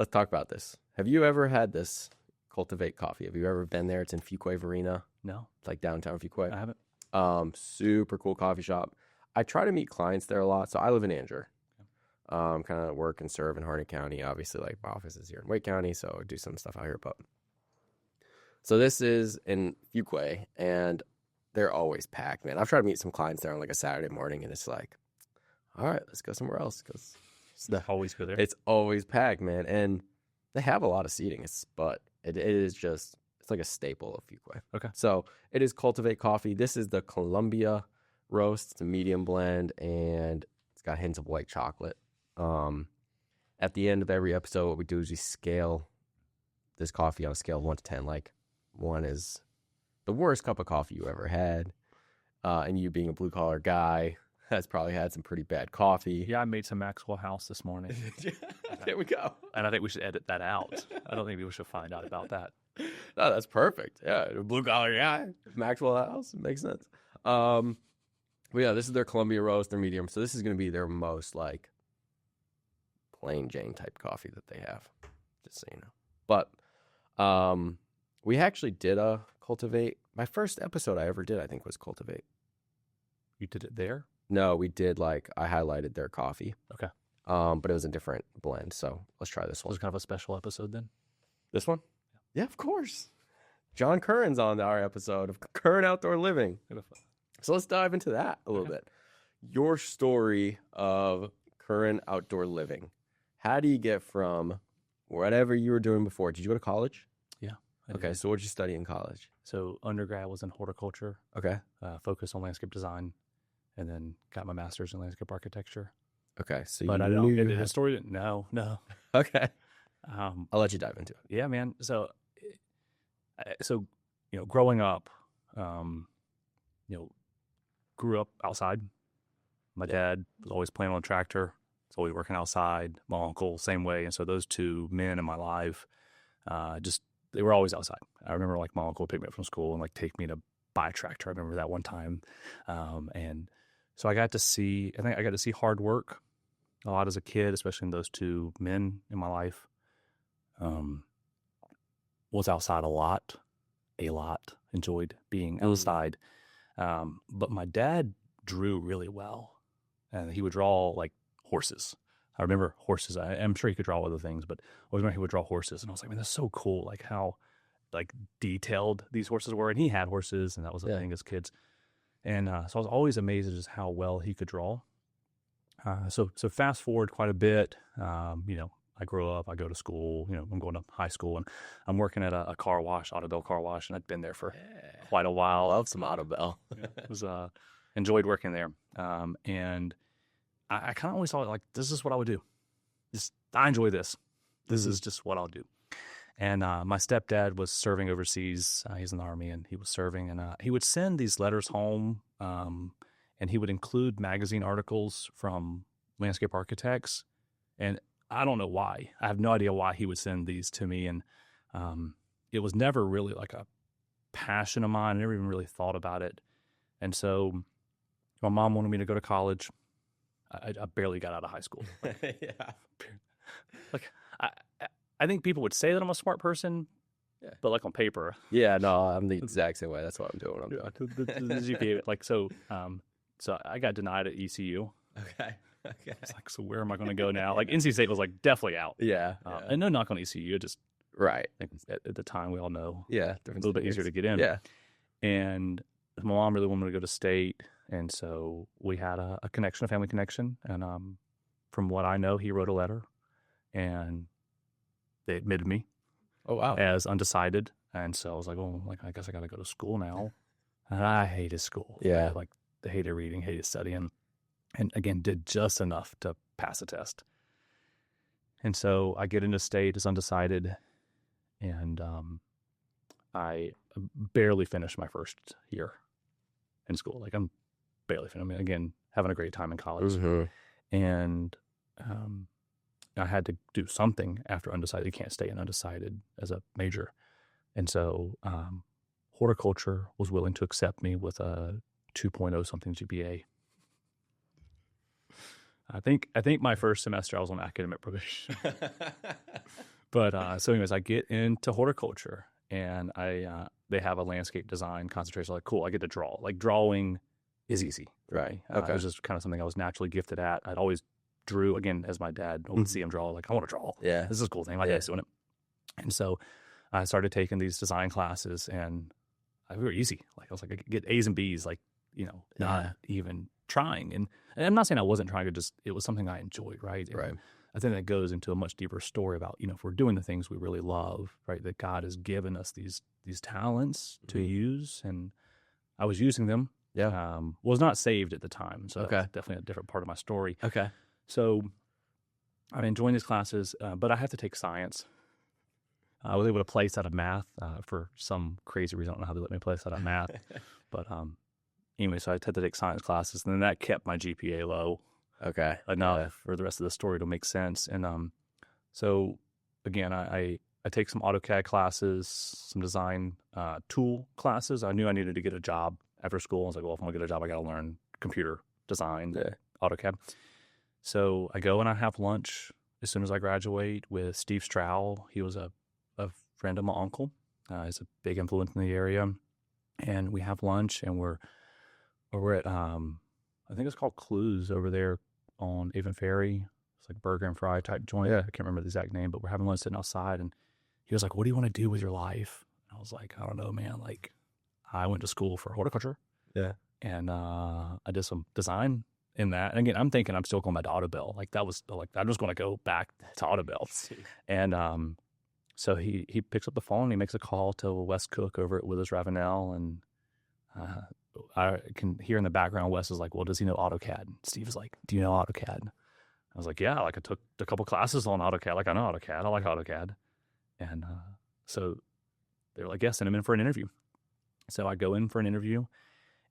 let's talk about this. Have you ever had this Cultivate coffee? Have you ever been there? It's in Fuquay Varina. No, It's like downtown Fuquay. I haven't. Super cool coffee shop. I try to meet clients there a lot. So I live in Angier. Kind of work and serve in Harnett County. Obviously, like my office is here in Wake County, so I do some stuff out here. But so this is in Fuquay, and they're always packed, man. I've tried to meet some clients there on like a Saturday morning, and it's like, all right, let's go somewhere else because Always go there. it's always packed, man. And they have a lot of seating, but it is just, it's like a staple of Fuquay. Okay. So it is Cultivate coffee. This is the Colombia roast. It's a medium blend, and it's got hints of white chocolate. At the end of every episode, what we do is we scale this coffee on a scale of 1 to 10. Like 1 is the worst cup of coffee you ever had. And you being a blue collar guy has probably had some pretty bad coffee. Yeah, I made some Maxwell House this morning. There we go. And I think we should edit that out. I don't think people should find out about that. No, that's perfect. Yeah, blue collar guy, Maxwell House, it makes sense. But yeah, this is their Colombia roast, their medium. So this is going to be their most like plain Jane type coffee that they have, just so you know. But we actually did a Cultivate. My first episode I ever did, I think, was Cultivate. You did it there? No, we did I highlighted their coffee. Okay. But it was a different blend. So let's try this It one. was kind of a special episode then? This one? Yeah, of course. Jon Currin's on our episode of Currin Outdoor Living. So let's dive into that a little bit. Your story of Currin Outdoor Living. How do you get from whatever you were doing before? Did you go to college? Yeah. Okay, so what did you study in college? So undergrad was in horticulture, Okay. focused on landscape design, and then got my master's in landscape architecture. Okay, so But you I knew don't. you The had... story, no. Okay. I'll let you dive into it. Yeah, man. So growing up, grew up outside. My dad was always playing on a tractor. Was always working outside. My uncle, same way. And so those two men in my life, they were always outside. I remember like my uncle would pick me up from school and like take me to buy a tractor. I remember that one time. And so I got to see hard work a lot as a kid, especially in those two men in my life. Was outside a lot, enjoyed being outside. But my dad drew really well, and he would draw like horses. I remember horses. I'm sure he could draw other things, but I always remember he would draw horses. And I was like, man, that's so cool. Like how like detailed these horses were. And he had horses, and that was the thing as kids. And so I was always amazed at just how well he could draw. So fast forward quite a bit, I grow up, I go to school, I'm going to high school, and I'm working at a car wash, Autobell car wash, and I'd been there for quite a while. I love some Autobell. It was enjoyed working there. And I kind of always thought, like, this is what I would do. I enjoy this. This is just what I'll do. And my stepdad was serving overseas. He's in the Army, and he was serving. And he would send these letters home, and he would include magazine articles from landscape architects. And I don't know why. I have no idea why he would send these to me. And it was never really like a passion of mine. I never even really thought about it. And so my mom wanted me to go to college. I barely got out of high school. Like I think people would say that I'm a smart person, but like on paper. Yeah, no, I'm the exact same way. That's what I'm doing. The GPA, like so I got denied at ECU. Okay. It's like, so where am I going to go now? Like NC State was like definitely out. Yeah. And no knock on ECU, just right. At the time we all know. Yeah. A little bit easier to get in. Yeah. And my mom really wanted me to go to state. And so we had a connection, a family connection. And from what I know, he wrote a letter and they admitted me. Oh, wow. As undecided. And so I was like, well, like, I guess I got to go to school now. And I hated school. Yeah. Like, I hated reading, hated studying. And again, did just enough to pass a test. And so I get into state as undecided. And I barely finished my first year in school. Like, I'm barely finished. I mean, again, having a great time in college. Mm-hmm. And I had to do something after undecided. You can't stay in undecided as a major. And so horticulture was willing to accept me with a 2.0 something GPA. I think my first semester I was on academic probation. But so anyways, I get into horticulture, and they have a landscape design concentration. Like, cool, I get to draw. Like, drawing is easy. Right. It Okay. was just kind of something I was naturally gifted at. I'd always drew, again, as my dad would see him draw. Like, I want to draw. Yeah. This is a cool thing. My dad's doing it. And so I started taking these design classes, and they were easy. Like, I was like, I could get A's and B's, like, not even trying. And I'm not saying I wasn't trying, it was something I enjoyed, right? And Right. I think that goes into a much deeper story about, if we're doing the things we really love, right? That God has given us these talents to use, and I was using them. Yeah. Was not saved at the time, so Okay. that's definitely a different part of my story. Okay. So I'm enjoying these classes, but I have to take science. I was able to place out of math for some crazy reason. I don't know how they let me place out of math, but anyway, so I had to take science classes, and then that kept my GPA low. Okay. Enough for the rest of the story to make sense. And so again, I take some AutoCAD classes, some design tool classes. I knew I needed to get a job after school. I was like, well, if I'm gonna get a job, I got to learn computer design, AutoCAD. So I go and I have lunch as soon as I graduate with Steve Stroud. He was a friend of my uncle. He's a big influence in the area, and we have lunch, and we're at I think it's called Clues over there on Avon Ferry. It's like burger and fry type joint. Yeah. I can't remember the exact name, but we're having lunch sitting outside, and he was like, "What do you want to do with your life?" And I was like, "I don't know, man. Like, I went to school for horticulture. Yeah. And I did some design in that. And again, I'm thinking I'm still going back to Audubell. Like, that was like, I'm just going to go back to Audubell." And so he picks up the phone and he makes a call to Wes Cook over at Withers Ravenel, and I can hear in the background Wes is like, "Well, does he know AutoCAD?" Steve is like, "Do you know AutoCAD?" I was like, "Yeah, like I took a couple classes on AutoCAD. Like, I know AutoCAD. I like AutoCAD." And so they were like, "Yeah, send him in for an interview." So I go in for an interview,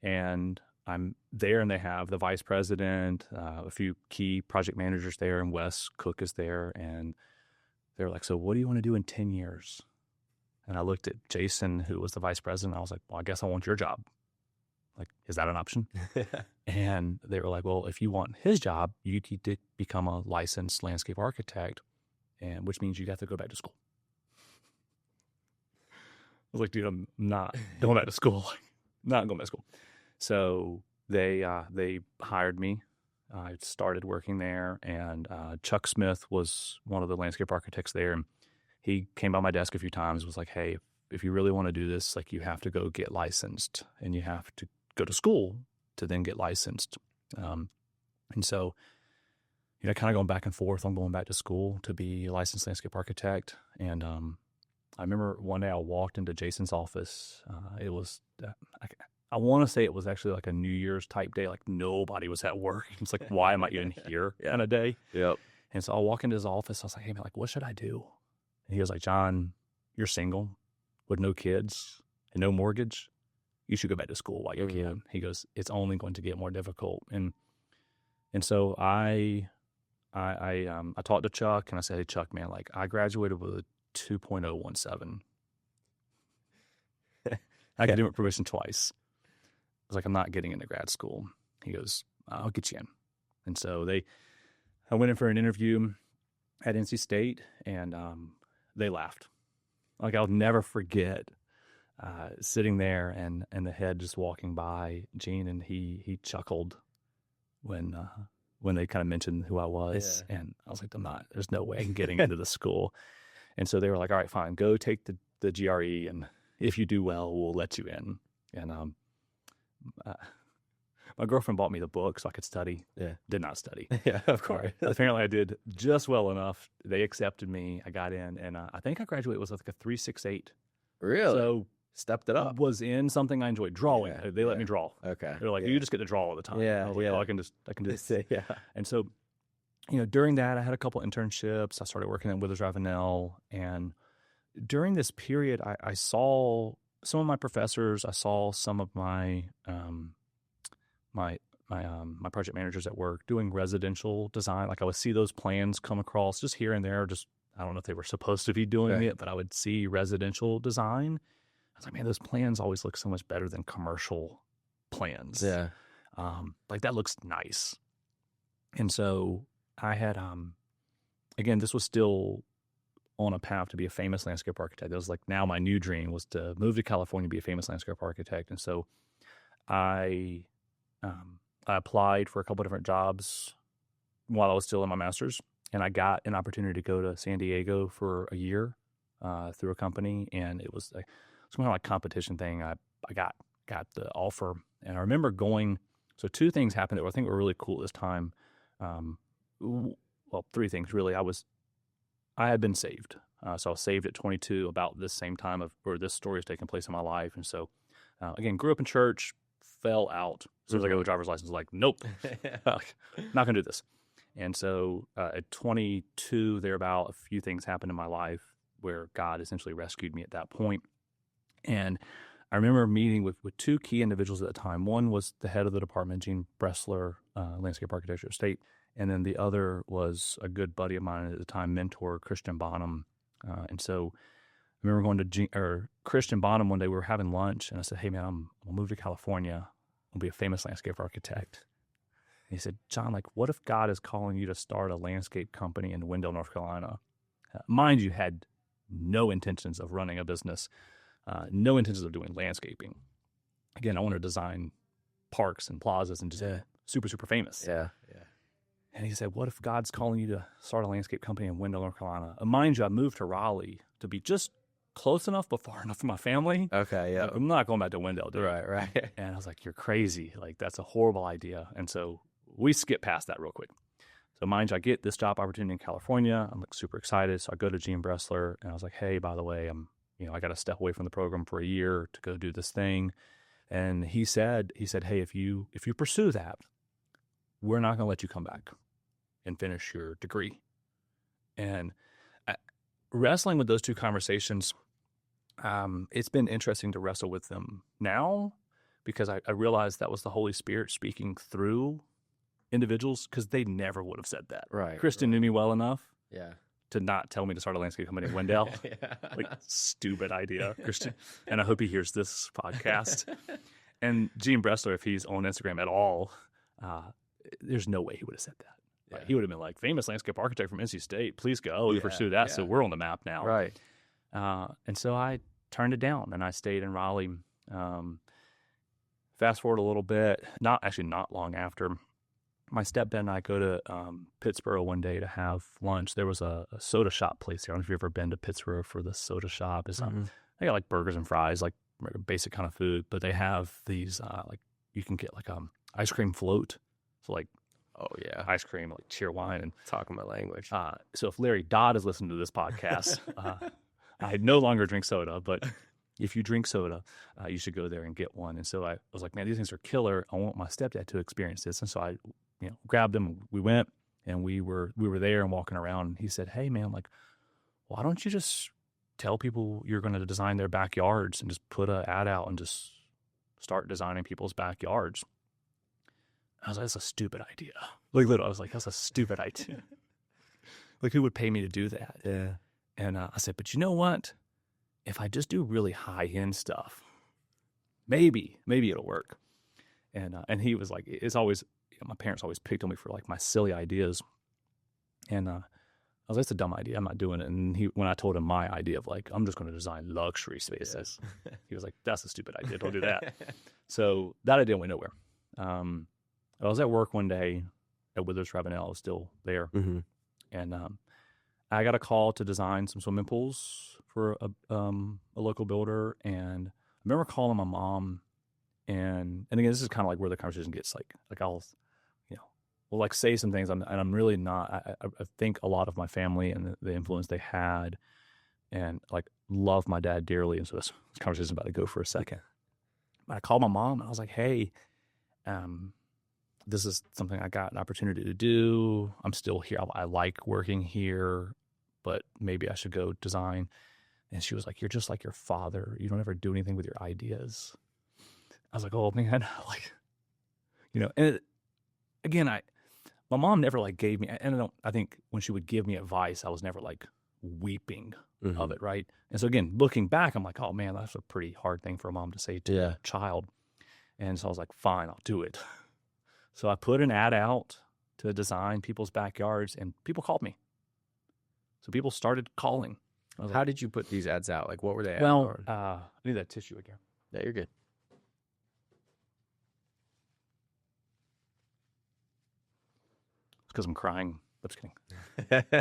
and I'm there, and they have the vice president, a few key project managers there, and Wes Cook is there, and they're like, "So what do you want to do in 10 years? And I looked at Jason, who was the vice president. I was like, "Well, I guess I want your job. Like, is that an option?" And they were like, "Well, if you want his job, you need to become a licensed landscape architect, and which means you have to go back to school." I was like, "Dude, I'm not going back to school. Not going back to school." So they hired me. I started working there, and Chuck Smith was one of the landscape architects there, and he came by my desk a few times. Was like, "Hey, if you really want to do this, like, you have to go get licensed, and you have to go to school to then get licensed." And so, kind of going back and forth on going back to school to be a licensed landscape architect. And I remember one day I walked into Jason's office. It was, I want to say it was actually like a New Year's type day. Like, nobody was at work. It's like, why am I even here kind of day? Yep. And so I walk into his office. I was like, "Hey, man, like, what should I do?" And he was like, "John, you're single with no kids and no mortgage. You should go back to school while you can." He goes, "It's only going to get more difficult." And so I talked to Chuck, and I said, "Hey, Chuck, man, like, I graduated with a 2.017. Academic probation twice." I was like, "I'm not getting into grad school." He goes, "I'll get you in." And so I went in for an interview at NC State, and they laughed. Like, I'll never forget sitting there and the head just walking by Gene, and he chuckled when they kind of mentioned who I was. Yeah. And I was like, there's no way I'm getting into the school. And so they were like, "All right, fine, go take the GRE, and if you do well, we'll let you in." And my girlfriend bought me the book so I could study. Yeah. Did not study. Yeah, of course. Apparently I did just well enough. They accepted me. I got in, and I think I graduated with like a 3.68. Really? So stepped it up. Was in something I enjoyed, drawing. Yeah, they let me draw. Okay. They're like, "You just get to draw all the time." Yeah. I was like, "Oh, I can do this." Yeah. And so, during that, I had a couple internships. I started working at Withers Ravenel, and during this period, I saw some of my professors. I saw some of my my project managers at work doing residential design. Like, I would see those plans come across just here and there. Just, I don't know if they were supposed to be doing it, but I would see residential design. I was like, "Man, those plans always look so much better than commercial plans." Yeah. Like, that looks nice. And so I had, again, this was still on a path to be a famous landscape architect. That was like now my new dream was to move to California, be a famous landscape architect. And so I applied for a couple of different jobs while I was still in my master's, and I got an opportunity to go to San Diego for a year through a company, and it was like some kind of like competition thing. I got the offer, and I remember going. So two things happened that I think were really cool at this time. Well, three things really. I had been saved. So I was saved at 22, about this same time where this story is taking place in my life. And so, again, grew up in church, fell out. As soon as I got the driver's license, like, nope, not going to do this. And so at 22, thereabout, a few things happened in my life where God essentially rescued me at that point. And I remember meeting with two key individuals at the time. One was the head of the department, Gene Bressler, landscape architecture at State. And then the other was a good buddy of mine at the time, mentor Christian Bonham. And so I remember going to Christian Bonham one day. We were having lunch, and I said, "Hey, man, I'm going to move to California. I'll be a famous landscape architect." And he said, "John, like, what if God is calling you to start a landscape company in Wendell, North Carolina?" Mind you, had no intentions of running a business, no intentions of doing landscaping. Again, I wanted to design parks and plazas and just super, super famous. Yeah. And he said, "What if God's calling you to start a landscape company in Wendell, North Carolina?" Mind you, I moved to Raleigh to be just close enough but far enough for my family. Okay, yeah. I'm not going back to Wendell, dude. Right. And I was like, "You're crazy. Like, that's a horrible idea." And so we skip past that real quick. So mind you, I get this job opportunity in California. I'm like super excited. So I go to Gene Bressler, and I was like, "Hey, by the way, I got to step away from the program for a year to go do this thing." And he said, "Hey, if you pursue that, we're not going to let you come back and finish your degree." And wrestling with those two conversations, it's been interesting to wrestle with them now, because I realized that was the Holy Spirit speaking through individuals, because they never would have said that. Right. Kristen knew me well enough Yeah. to not tell me to start a landscape company in Wendell. Yeah. Like, stupid idea, Kristen. And I hope he hears this podcast. And Gene Bressler, if he's on Instagram at all, there's no way he would have said that. Yeah. He would have been like, "Famous landscape architect from NC State, please go pursue that." Yeah. So we're on the map now. Right. And so I turned it down, and I stayed in Raleigh. Fast forward a little bit, not long after, my stepdad and I go to Pittsburgh one day to have lunch. There was a soda shop place here. I don't know if you've ever been to Pittsburgh for the soda shop. It's they got like burgers and fries, like basic kind of food, but they have these like you can get like ice cream float. So like, oh yeah, ice cream, like cheer wine, and talking my language. So if Larry Dodd is listening to this podcast, I no longer drink soda, but if you drink soda, you should go there and get one. And so I was like, "Man, these things are killer. I want my stepdad to experience this." And so I grabbed them. We went, and we were there and walking around. And he said, "Hey, man, like, why don't you just tell people you're going to design their backyards and just put an ad out and just start designing people's backyards?" I was like, "That's a stupid idea." Like, literally, I was like, "That's a stupid idea." Like, who would pay me to do that? Yeah. And I said, "But you know what? If I just do really high-end stuff, maybe it'll work." And he was like, "It's always," my parents always picked on me for like my silly ideas. And I was like, "It's a dumb idea. I'm not doing it." And when I told him my idea of like, "I'm just going to design luxury spaces," he was like, "That's a stupid idea. Don't do that." So that idea went nowhere. I was at work one day at Withers Ravenel. I was still there. Mm-hmm. And I got a call to design some swimming pools for a local builder. And I remember calling my mom. And again, this is kind of like where the conversation gets like I'll, we'll like say some things. And I'm really not, I think a lot of my family and the influence they had, and like love my dad dearly. And so this conversation is about to go for a second. But I called my mom and I was like, "Hey, this is something I got an opportunity to do. I'm still here. I like working here, but maybe I should go design." And she was like, "You're just like your father. You don't ever do anything with your ideas." I was like, "Oh man," like, and again, my mom never like gave me, and I think when she would give me advice, I was never like weeping of it. Right. And so again, looking back, I'm like, "Oh man, that's a pretty hard thing for a mom to say to a child." And so I was like, "Fine, I'll do it." So I put an ad out to design people's backyards, and people called me. So people started calling. I was How did you put these ads out? Like, what were they? well, I need that tissue again. Yeah, you're good. It's because I'm crying. I'm just kidding.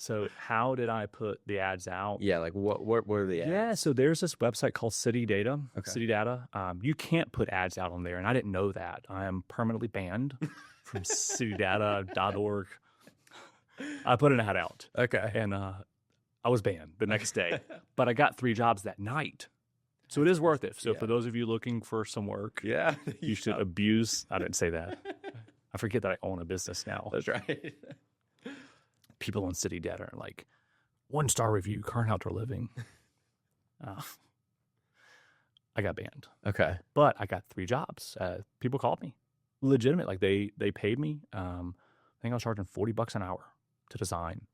So how did I put the ads out? Yeah, like what were the ads? Yeah, so there's this website called City Data. Okay. City Data. You can't put ads out on there, and I didn't know that. I am permanently banned from citydata.org. I put an ad out, Okay. and I was banned the next day. But I got 3 jobs that night. So it is worth it. So for those of you looking for some work, Yeah. you should abuse. I didn't say that. I forget that I own a business now. That's right. People on City Data are like, 1-star review, Currin Outdoor Living. I got banned. Okay. But I got 3 jobs. People called me. Legitimate. Like they paid me. I think I was charging $40 an hour to design.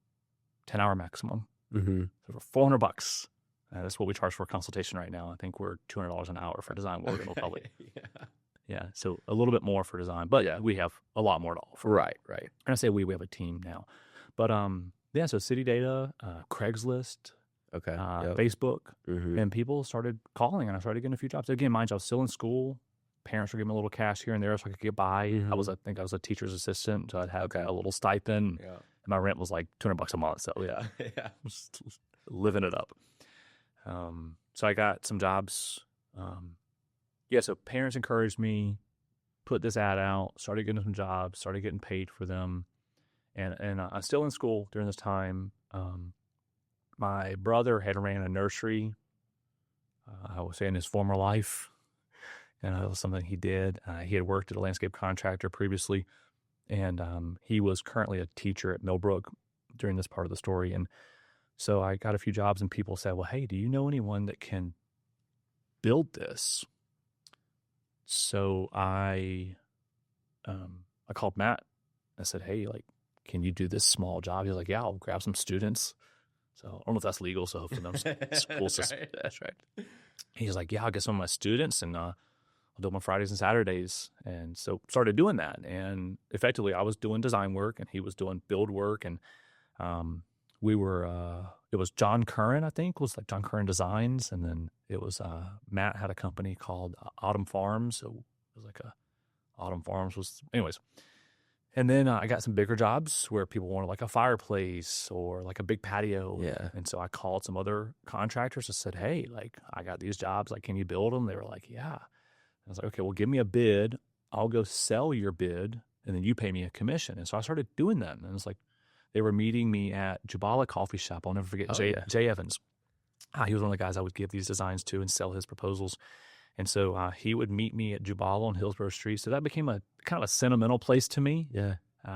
10-hour maximum. Mm-hmm. So for $400. That's what we charge for a consultation right now. I think we're $200 an hour for design work in the public. Yeah. So a little bit more for design, but we have a lot more to offer. Right. And I say we have a team now. But yeah, so City Data, Craigslist, Okay. Facebook, Mm-hmm. and people started calling, and I started getting a few jobs. Again, mind you, I was still in school. Parents were giving me a little cash here and there so I could get by. Mhm. I think I was a teacher's assistant, so I'd have a little stipend. Yeah. And my rent was like $200 a month. So Yeah. just living it up. So I got some jobs. So parents encouraged me, put this ad out, started getting some jobs, started getting paid for them. And I'm still in school during this time. My brother had ran a nursery, I would say in his former life. And that was something he did. He had worked at a landscape contractor previously. And he was currently a teacher at Millbrook during this part of the story. And so I got a few jobs, and people said, well, hey, do you know anyone that can build this? So I called Matt. I said, hey, like, can you do this small job? He was like, yeah, I'll grab some students. So I don't know if that's legal. So hopefully no school system. That's right. He's like, yeah, I'll get some of my students, and I'll do them on Fridays and Saturdays. And so started doing that. And effectively I was doing design work and he was doing build work. And we were, it was Jon Currin, I think, was like Jon Currin Designs. And then it was, Matt had a company called Autumn Farms. So it was like Autumn Farms was, anyways. And then I got some bigger jobs where people wanted like a fireplace or like a big patio. Yeah. And so I called some other contractors and said, hey, like, I got these jobs. Like, can you build them? They were like, yeah. I was like, okay, well, give me a bid. I'll go sell your bid, and then you pay me a commission. And so I started doing that. And it's like they were meeting me at Jabala Coffee Shop. I'll never forget Jay Evans. He was one of the guys I would give these designs to and sell his proposals. And so he would meet me at Jubala on Hillsborough Street. So that became a kind of a sentimental place to me. Yeah.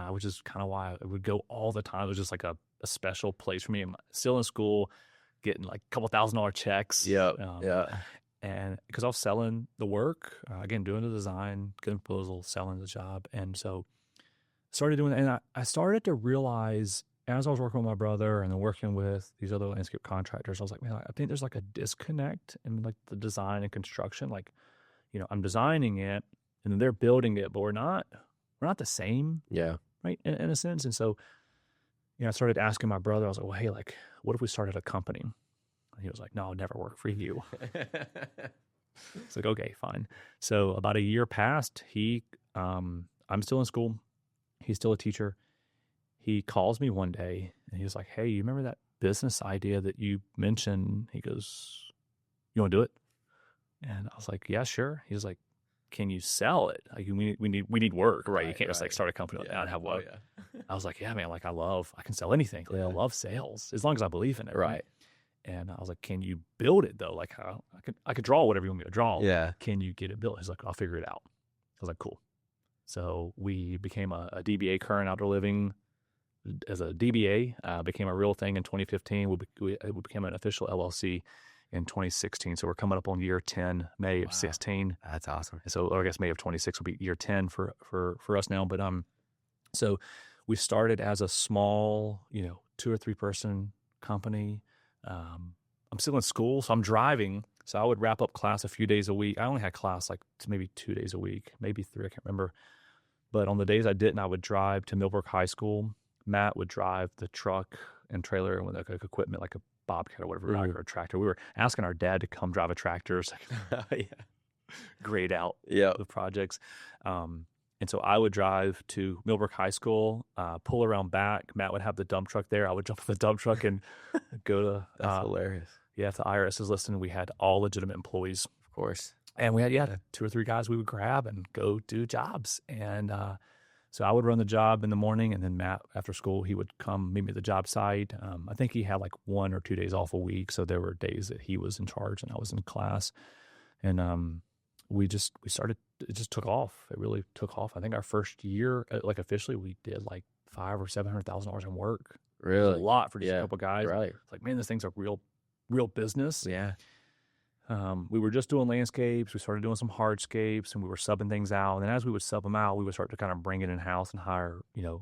Which is kind of why I would go all the time. It was just like a special place for me. I'm still in school, getting like a couple $1,000 checks. Yeah. And because I was selling the work, again, doing the design, getting proposal, selling the job. And so started doing that. And I started to realize as I was working with my brother and then working with these other landscape contractors, I was like, man, I think there's like a disconnect in like the design and construction. Like, you know, I'm designing it and then they're building it, but we're not the same. Yeah. Right. In a sense. And so, you know, I started asking my brother, I was like, well, hey, like, what if we started a company? And he was like, no, I'll never work for you. It's like, okay, fine. So about a year passed, I'm still in school. He's still a teacher. He calls me one day and he was like, hey, you remember that business idea that you mentioned? He goes, you want to do it? And I was like, yeah, sure. He was like, can you sell it? Like, we need work, right? You can't just like start a company like that and have one. I was like, yeah, man, like I can sell anything. Like, I love sales as long as I believe in it. Right. And I was like, can you build it though? Like I could draw whatever you want me to draw. Yeah. Can you get it built? He's like, I'll figure it out. I was like, cool. So we became a DBA, Currin Outdoor Living. As a DBA, became a real thing in 2015. We became an official LLC in 2016. So we're coming up on year 10, May of 16. That's awesome. So or I guess May of 26 will be year 10 for us now. But so we started as a small, 2 or 3 person company. I'm still in school, so I'm driving. So I would wrap up class a few days a week. I only had class like maybe 2 days a week, maybe 3, I can't remember. But on the days I didn't, I would drive to Millbrook High School. Matt would drive the truck and trailer and with like equipment, like a Bobcat or whatever, or a tractor. We were asking our dad to come drive a tractor, so Yeah. grade out Yeah. the projects. And so I would drive to Millbrook High School, pull around back. Matt would have the dump truck there. I would jump in the dump truck and go to. That's hilarious. Yeah, if the IRS is listening, we had all legitimate employees, Of course. and we had 2 or 3 guys we would grab and go do jobs. And so I would run the job in the morning, and then Matt, after school, he would come meet me at the job site. I think he had like 1 or 2 days off a week, so there were days that he was in charge and I was in class. And we started. It just took off. It really took off. I think our first year, like officially, we did like $500,000 or $700,000 in work. Really? It was a lot for just a couple guys. Right. It's like, man, this thing's a real business. Yeah. We were just doing landscapes. We started doing some hardscapes, and we were subbing things out. And then as we would sub them out, we would start to kind of bring it in house and hire,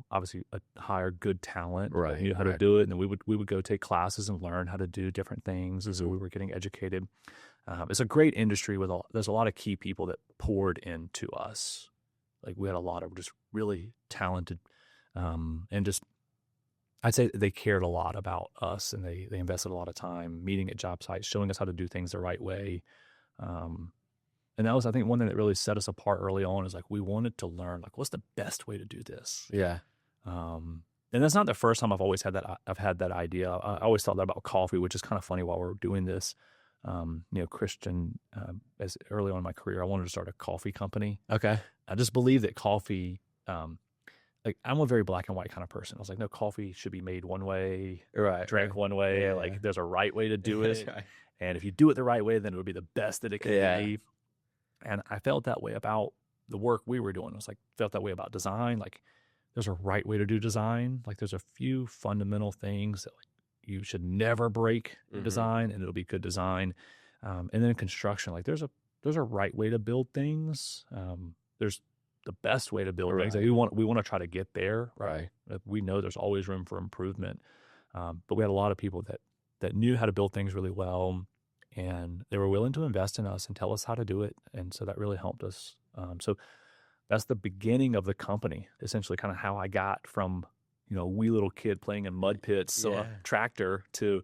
obviously hire good talent, Right, that knew how to do it. And then we would go take classes and learn how to do different things. And so we were getting educated. It's a great industry there's a lot of key people that poured into us. Like we had a lot of just really talented, and just, I'd say they cared a lot about us, and they invested a lot of time meeting at job sites, showing us how to do things the right way. And that was, I think, one thing that really set us apart early on is like, we wanted to learn, like, what's the best way to do this? Yeah. And that's not the first time I've had that idea. I always thought that about coffee, which is kind of funny while we're doing this. Christian, as early on in my career, I wanted to start a coffee company. Okay. I just believe that coffee, like I'm a very black and white kind of person. I was like, no, coffee should be made one way, Right. drank one way. Yeah. Like there's a right way to do it. Right. And if you do it the right way, then it would be the best that it can be. And I felt that way about the work we were doing. Felt that way about design. Like there's a right way to do design. Like there's a few fundamental things that like you should never break in design, and it'll be good design. And then construction, like there's a right way to build things. There's the best way to build things. Like we want to try to get there. Right. We know there's always room for improvement. But we had a lot of people that knew how to build things really well, and they were willing to invest in us and tell us how to do it. And so that really helped us. So that's the beginning of the company, essentially kind of how I got from, a wee little kid playing in mud pits, so a tractor to.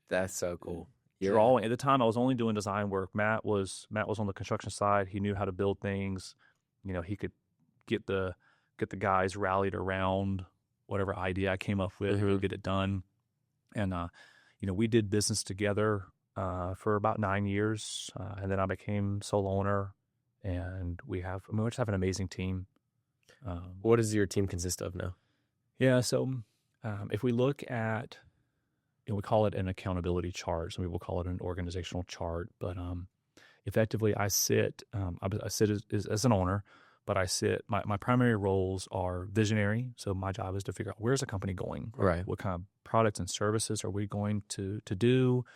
That's so cool. Drawing. At the time, I was only doing design work. Matt was on the construction side. He knew how to build things. He could get the guys rallied around whatever idea I came up with, get it done. And we did business together for about 9 years, and then I became sole owner. And we just have an amazing team. What does your team consist of now? Yeah, so if we look at, we call it an accountability chart. Some people call it an organizational chart, but effectively, I sit as an owner, but I sit. My primary roles are visionary. So my job is to figure out where's the company going, right? What kind of products and services are we going to do?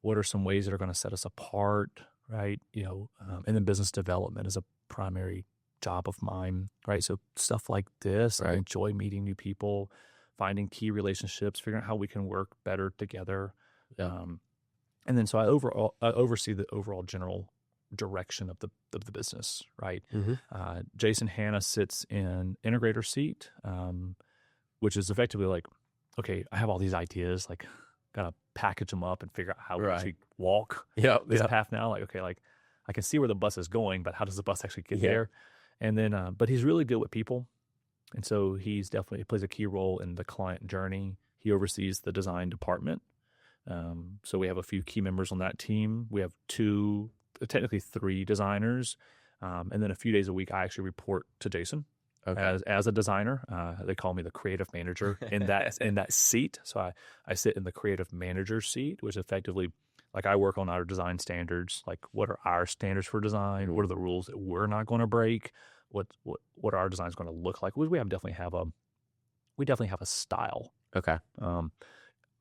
What are some ways that are going to set us apart, right? And then business development is a primary job of mine, right? So stuff like this, I enjoy meeting new people, finding key relationships, figuring out how we can work better together. And then so I oversee the overall general direction of the business, right? Jason Hanna sits in integrator seat, which is effectively like, okay, I have all these ideas, like gotta package them up and figure out how we actually walk this path now. Like, okay, like I can see where the bus is going, but how does the bus actually get there? And then, but he's really good with people. And so he plays a key role in the client journey. He oversees the design department. So we have a few key members on that team. We have technically 3 designers. And then a few days a week, I actually report to Jason as a designer. They call me the creative manager in that seat. So I sit in the creative manager seat, which effectively, like I work on our design standards. Like what are our standards for design? What are the rules that we're not going to break? What are our designs going to look like? We definitely have a style. Okay.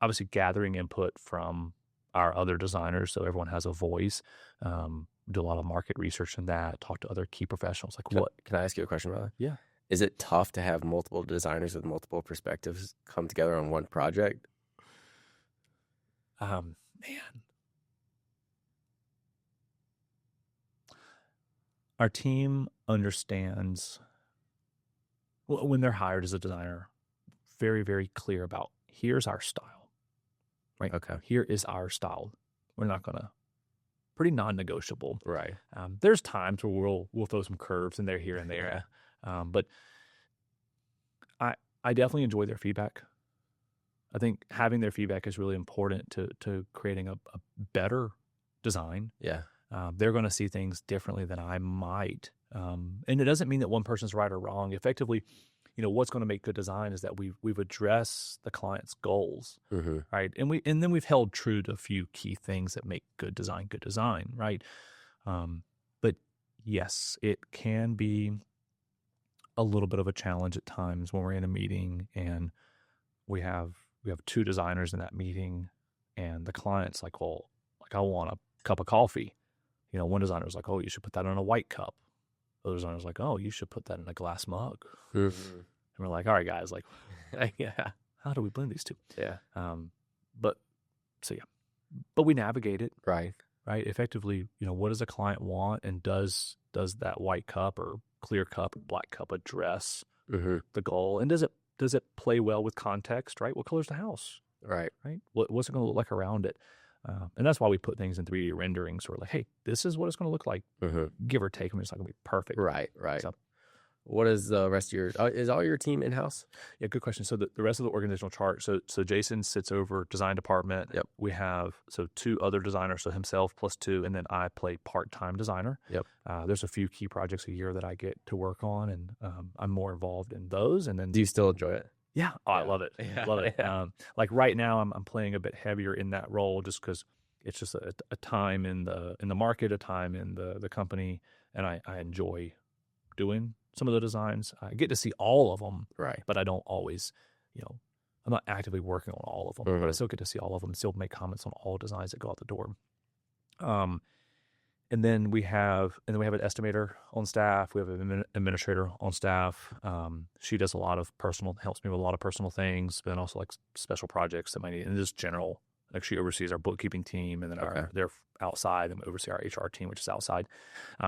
Obviously gathering input from our other designers, so everyone has a voice. Do a lot of market research in that. Talk to other key professionals. Like Can I ask you a question about that? Yeah. Is it tough to have multiple designers with multiple perspectives come together on one project? Man. Our team understands when they're hired as a designer, very, very clear about here's our style. right? Okay. Here is our style. We're not going to, pretty non-negotiable. Right. There's times where we'll throw some curves in there, here and there. But I definitely enjoy their feedback. I think having their feedback is really important to creating a better design. Yeah. They're going to see things differently than I might. And it doesn't mean that one person's right or wrong. Effectively, what's going to make good design is that we've addressed the client's goals, right? And then we've held true to a few key things that make good design, right? But yes, it can be a little bit of a challenge at times when we're in a meeting and we have two designers in that meeting, and the client's like, well, like I want a cup of coffee. One designer's like, oh, you should put that in a white cup. The other designer's like, oh, you should put that in a glass mug. And we're like, all right, guys, like, Yeah. how do we blend these two? Yeah. But we navigate it, Right. right? Effectively, what does a client want, and does that white cup or clear cup or black cup address the goal, and does it play well with context, right? What color's the house, Right. right? What's it going to look like around it? And that's why we put things in 3D renderings. So we're like, hey, this is what it's going to look like, give or take. I mean, it's not going to be perfect. Right. So, What is the rest of your? Is all your team in house? yeah, good question. So the rest of the organizational chart. So Jason sits over design department. Yep. We have two other designers, so himself plus two, and then I play part-time designer. Yep. There's a few key projects a year that I get to work on, and I'm more involved in those. And then, Do you still enjoy it? yeah, I love it. Yeah. Love it. Yeah. Like right now, I'm playing a bit heavier in that role just because it's just a time in the market, a time in the company, and I enjoy doing some of the designs. I get to see all of them, Right. but I don't always, I'm not actively working on all of them, but I still get to see all of them, still make comments on all designs that go out the door. And then we have an estimator on staff. We have an administrator on staff. She does helps me with a lot of personal things, but then also like special projects that might need, and just general. Like she oversees our bookkeeping team, and then they're outside, and oversee our HR team, which is outside.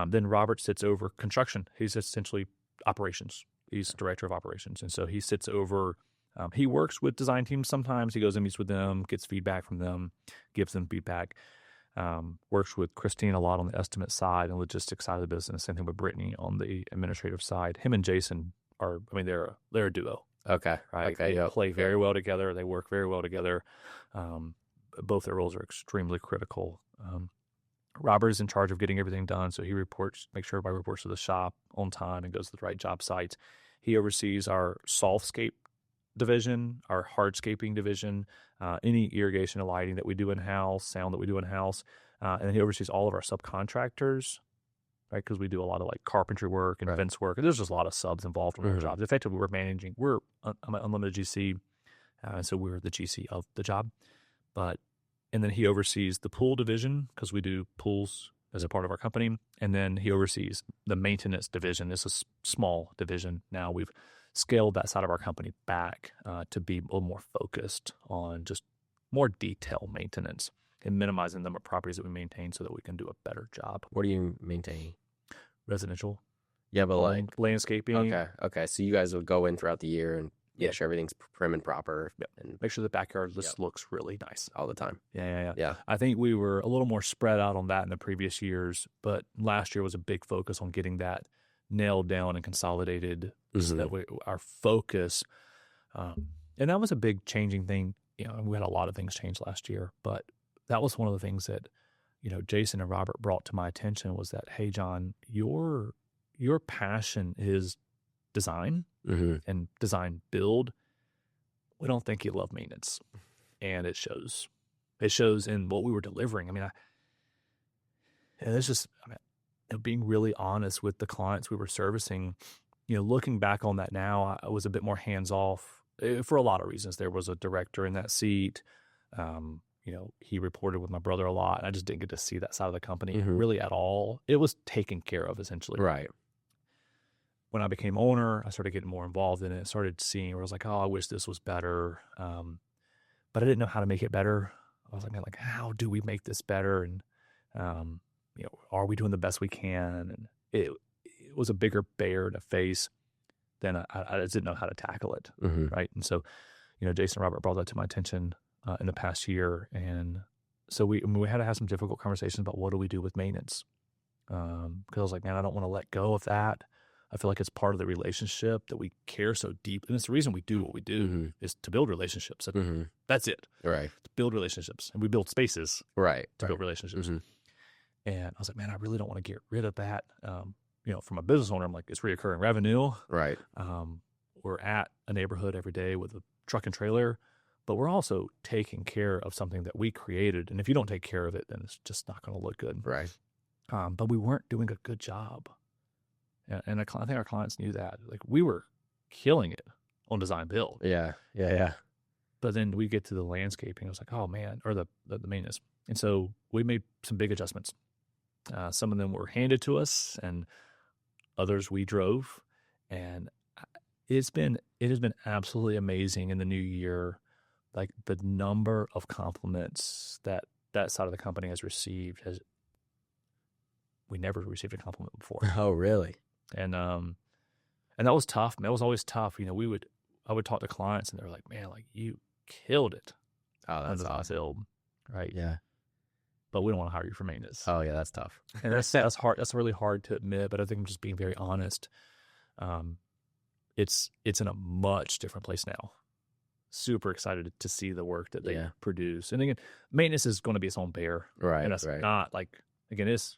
Then Robert sits over construction. He's essentially operations. He's director of operations, and so he sits over. He works with design teams sometimes. He goes and meets with them, gets feedback from them, gives them feedback. Works with Christine a lot on the estimate side and logistics side of the business. Same thing with Brittany on the administrative side. Him and Jason they're a duo. Okay. Right. Okay. They play very well together. They work very well together. Both their roles are extremely critical. Robert is in charge of getting everything done. So he makes sure everybody reports to the shop on time and goes to the right job sites. He oversees our softscape division, our hardscaping division, any irrigation and lighting that we do in-house, sound that we do in-house. And then he oversees all of our subcontractors, right? Because we do a lot of like carpentry work and fence work. And there's just a lot of subs involved in our jobs. Effectively, I'm an unlimited GC. So we're the GC of the job. And then he oversees the pool division because we do pools as a part of our company. And then he oversees the maintenance division. It's a small division. Now we've scaled that side of our company back to be a little more focused on just more detailed maintenance and minimizing the number of properties that we maintain so that we can do a better job. What are you maintaining? Residential. Yeah, but like landscaping. Okay. So you guys will go in throughout the year and make sure everything's prim and proper, and make sure the backyard looks really nice all the time. Yeah. I think we were a little more spread out on that in the previous years, but last year was a big focus on getting that nailed down and consolidated so that our focus, and that was a big changing thing. We had a lot of things change last year, but that was one of the things that, Jason and Robert brought to my attention was that, hey, Jon, your passion is design and design build. We don't think you love maintenance, and it shows. It shows in what we were delivering. I mean, being really honest with the clients we were servicing, looking back on that now, I was a bit more hands off for a lot of reasons. There was a director in that seat. He reported with my brother a lot, and I just didn't get to see that side of the company really at all. It was taken care of essentially. Right. When I became owner, I started getting more involved in it. Started seeing where I was like, oh, I wish this was better. But I didn't know how to make it better. I was like, how do we make this better? And, are we doing the best we can? And it was a bigger bear to face than I just didn't know how to tackle it. Right. And so, Jason and Robert brought that to my attention in the past year. And so we had to have some difficult conversations about what do we do with maintenance. Because I was like, man, I don't want to let go of that. I feel like it's part of the relationship that we care so deep. And it's the reason we do what we do is to build relationships. That's it. Right. To build relationships. And we build spaces Right. to build relationships. And I was like, man, I really don't want to get rid of that. From a business owner, I'm like, it's reoccurring revenue. Right. We're at a neighborhood every day with a truck and trailer, but we're also taking care of something that we created. And if you don't take care of it, then it's just not going to look good. Right. But we weren't doing a good job. And I think our clients knew that. Like, we were killing it on design build. Yeah. But then we get to the landscaping. I was like, oh man, or the maintenance. And so we made some big adjustments. Some of them were handed to us, and others we drove. And it has been absolutely amazing in the new year, like the number of compliments that side of the company has received. We never received a compliment before. Oh, really? And that was tough. That was always tough. I would talk to clients, and they're like, man, like, you killed it. Oh, that's awesome. Field, right? Yeah. But we don't want to hire you for maintenance. Oh, yeah, that's tough. And that's hard. That's really hard to admit, but I think I'm just being very honest. It's in a much different place now. Super excited to see the work that they produce. And again, maintenance is going to be its own bear. Right. And that's not like, again, it's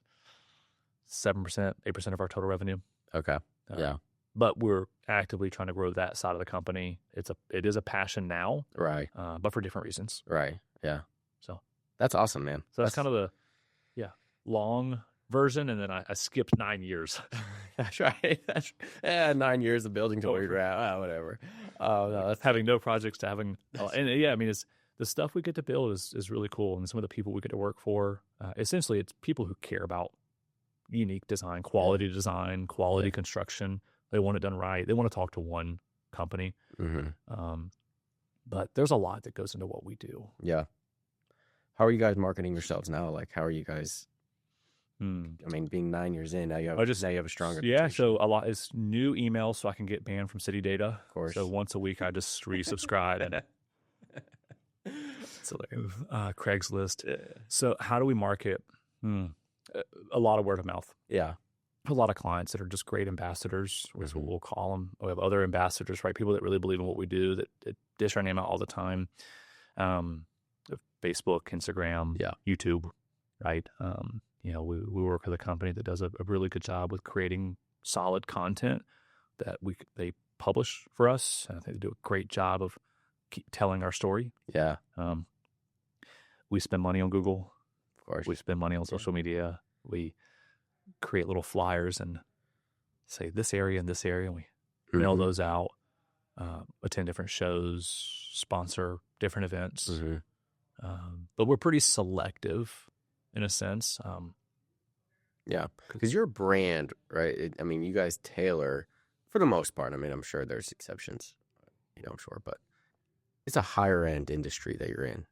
7%, 8% of our total revenue. Okay. Yeah. But we're actively trying to grow that side of the company. It is a passion now. Right. But for different reasons. Right. Yeah. So that's awesome, man. So that's kind of the long version, and then I skipped 9 years. That's right. 9 years of building to where you're at. Whatever. Oh no, that's having no projects to having, it's the stuff we get to build is really cool, and some of the people we get to work for. Essentially, it's people who care about unique design, quality design, quality construction. They want it done right. They want to talk to one company. But there's a lot that goes into what we do. Yeah. How are you guys marketing yourselves now? Like, how are you guys? I mean, being 9 years in, now you have a stronger. Yeah. So a lot is new emails, so I can get banned from city data. Of course. So once a week, I just resubscribe and. So Craigslist. So how do we market? A lot of word of mouth. Yeah. A lot of clients that are just great ambassadors, is what we'll call them. We have other ambassadors, right? People that really believe in what we do, that dish our name out all the time. Facebook, Instagram, YouTube, right? We work with a company that does a really good job with creating solid content that they publish for us. I think they do a great job of telling our story. Yeah. We spend money on Google. Of course. We spend money on social media. We create little flyers and say this area and this area, and we mail those out, attend different shows, sponsor different events. But we're pretty selective in a sense. Yeah, because your brand, right? You guys tailor for the most part. I'm sure there's exceptions, I'm sure, but it's a higher end industry that you're in.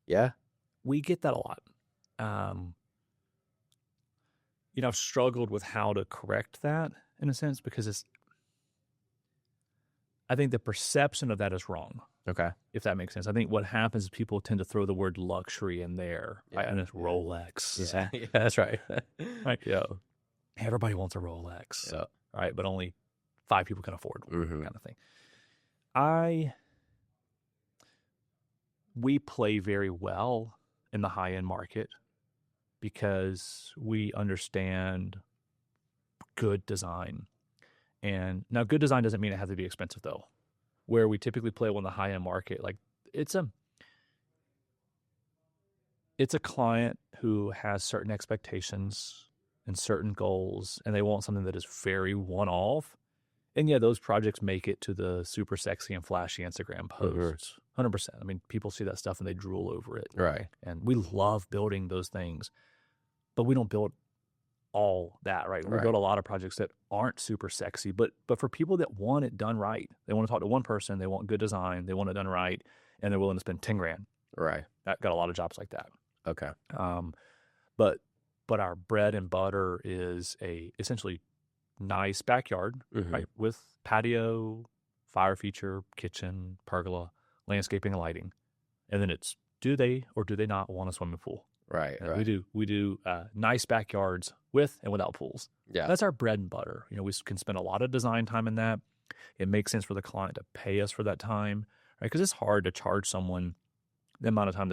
Yeah, we get that a lot. I've struggled with how to correct that in a sense, because I think the perception of that is wrong. Okay. If that makes sense. I think what happens is people tend to throw the word luxury in there, right? And it's Rolex. Yeah, that's right. Right. Yeah. Everybody wants a Rolex. Yeah. Right. But only 5 people can afford one, kind of thing. We play very well in the high-end market because we understand good design. And now good design doesn't mean it has to be expensive, though. Where we typically play on the high-end market, like it's a client who has certain expectations and certain goals, and they want something that is very one-off. And yeah, those projects make it to the super sexy and flashy Instagram posts. 100%. People see that stuff and they drool over it. Right. And we love building those things, but we don't build all that, right? We build a lot of projects that aren't super sexy, but for people that want it done right, they want to talk to one person, they want good design, they want it done right, and they're willing to spend $10,000. Right. That got a lot of jobs like that. Okay. But our bread and butter is a essentially nice backyard, right, with patio, fire feature, kitchen, pergola, landscaping and lighting. And then it's, do they or do they not want a swimming pool? Right. We do nice backyards with and without pools. Yeah. That's our bread and butter. We can spend a lot of design time in that. It makes sense for the client to pay us for that time, right? Because it's hard to charge someone the amount of time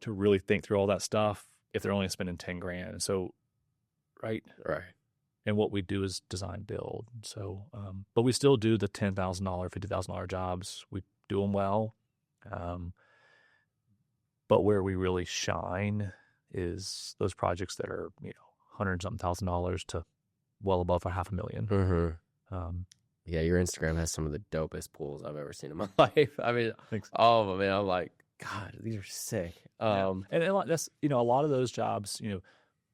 to really think through all that stuff if they're only spending 10 grand. And so, right. And what we do is design build. So, but we still do the $10,000, $50,000 jobs. We do them well. But where we really shine is those projects that are, $100,000 to well above $500,000. Mm-hmm. Yeah, your Instagram has some of the dopest pools I've ever seen in my life. I mean, Thanks. all of them, man. I'm like, God, these are sick. And that's, a lot of those jobs,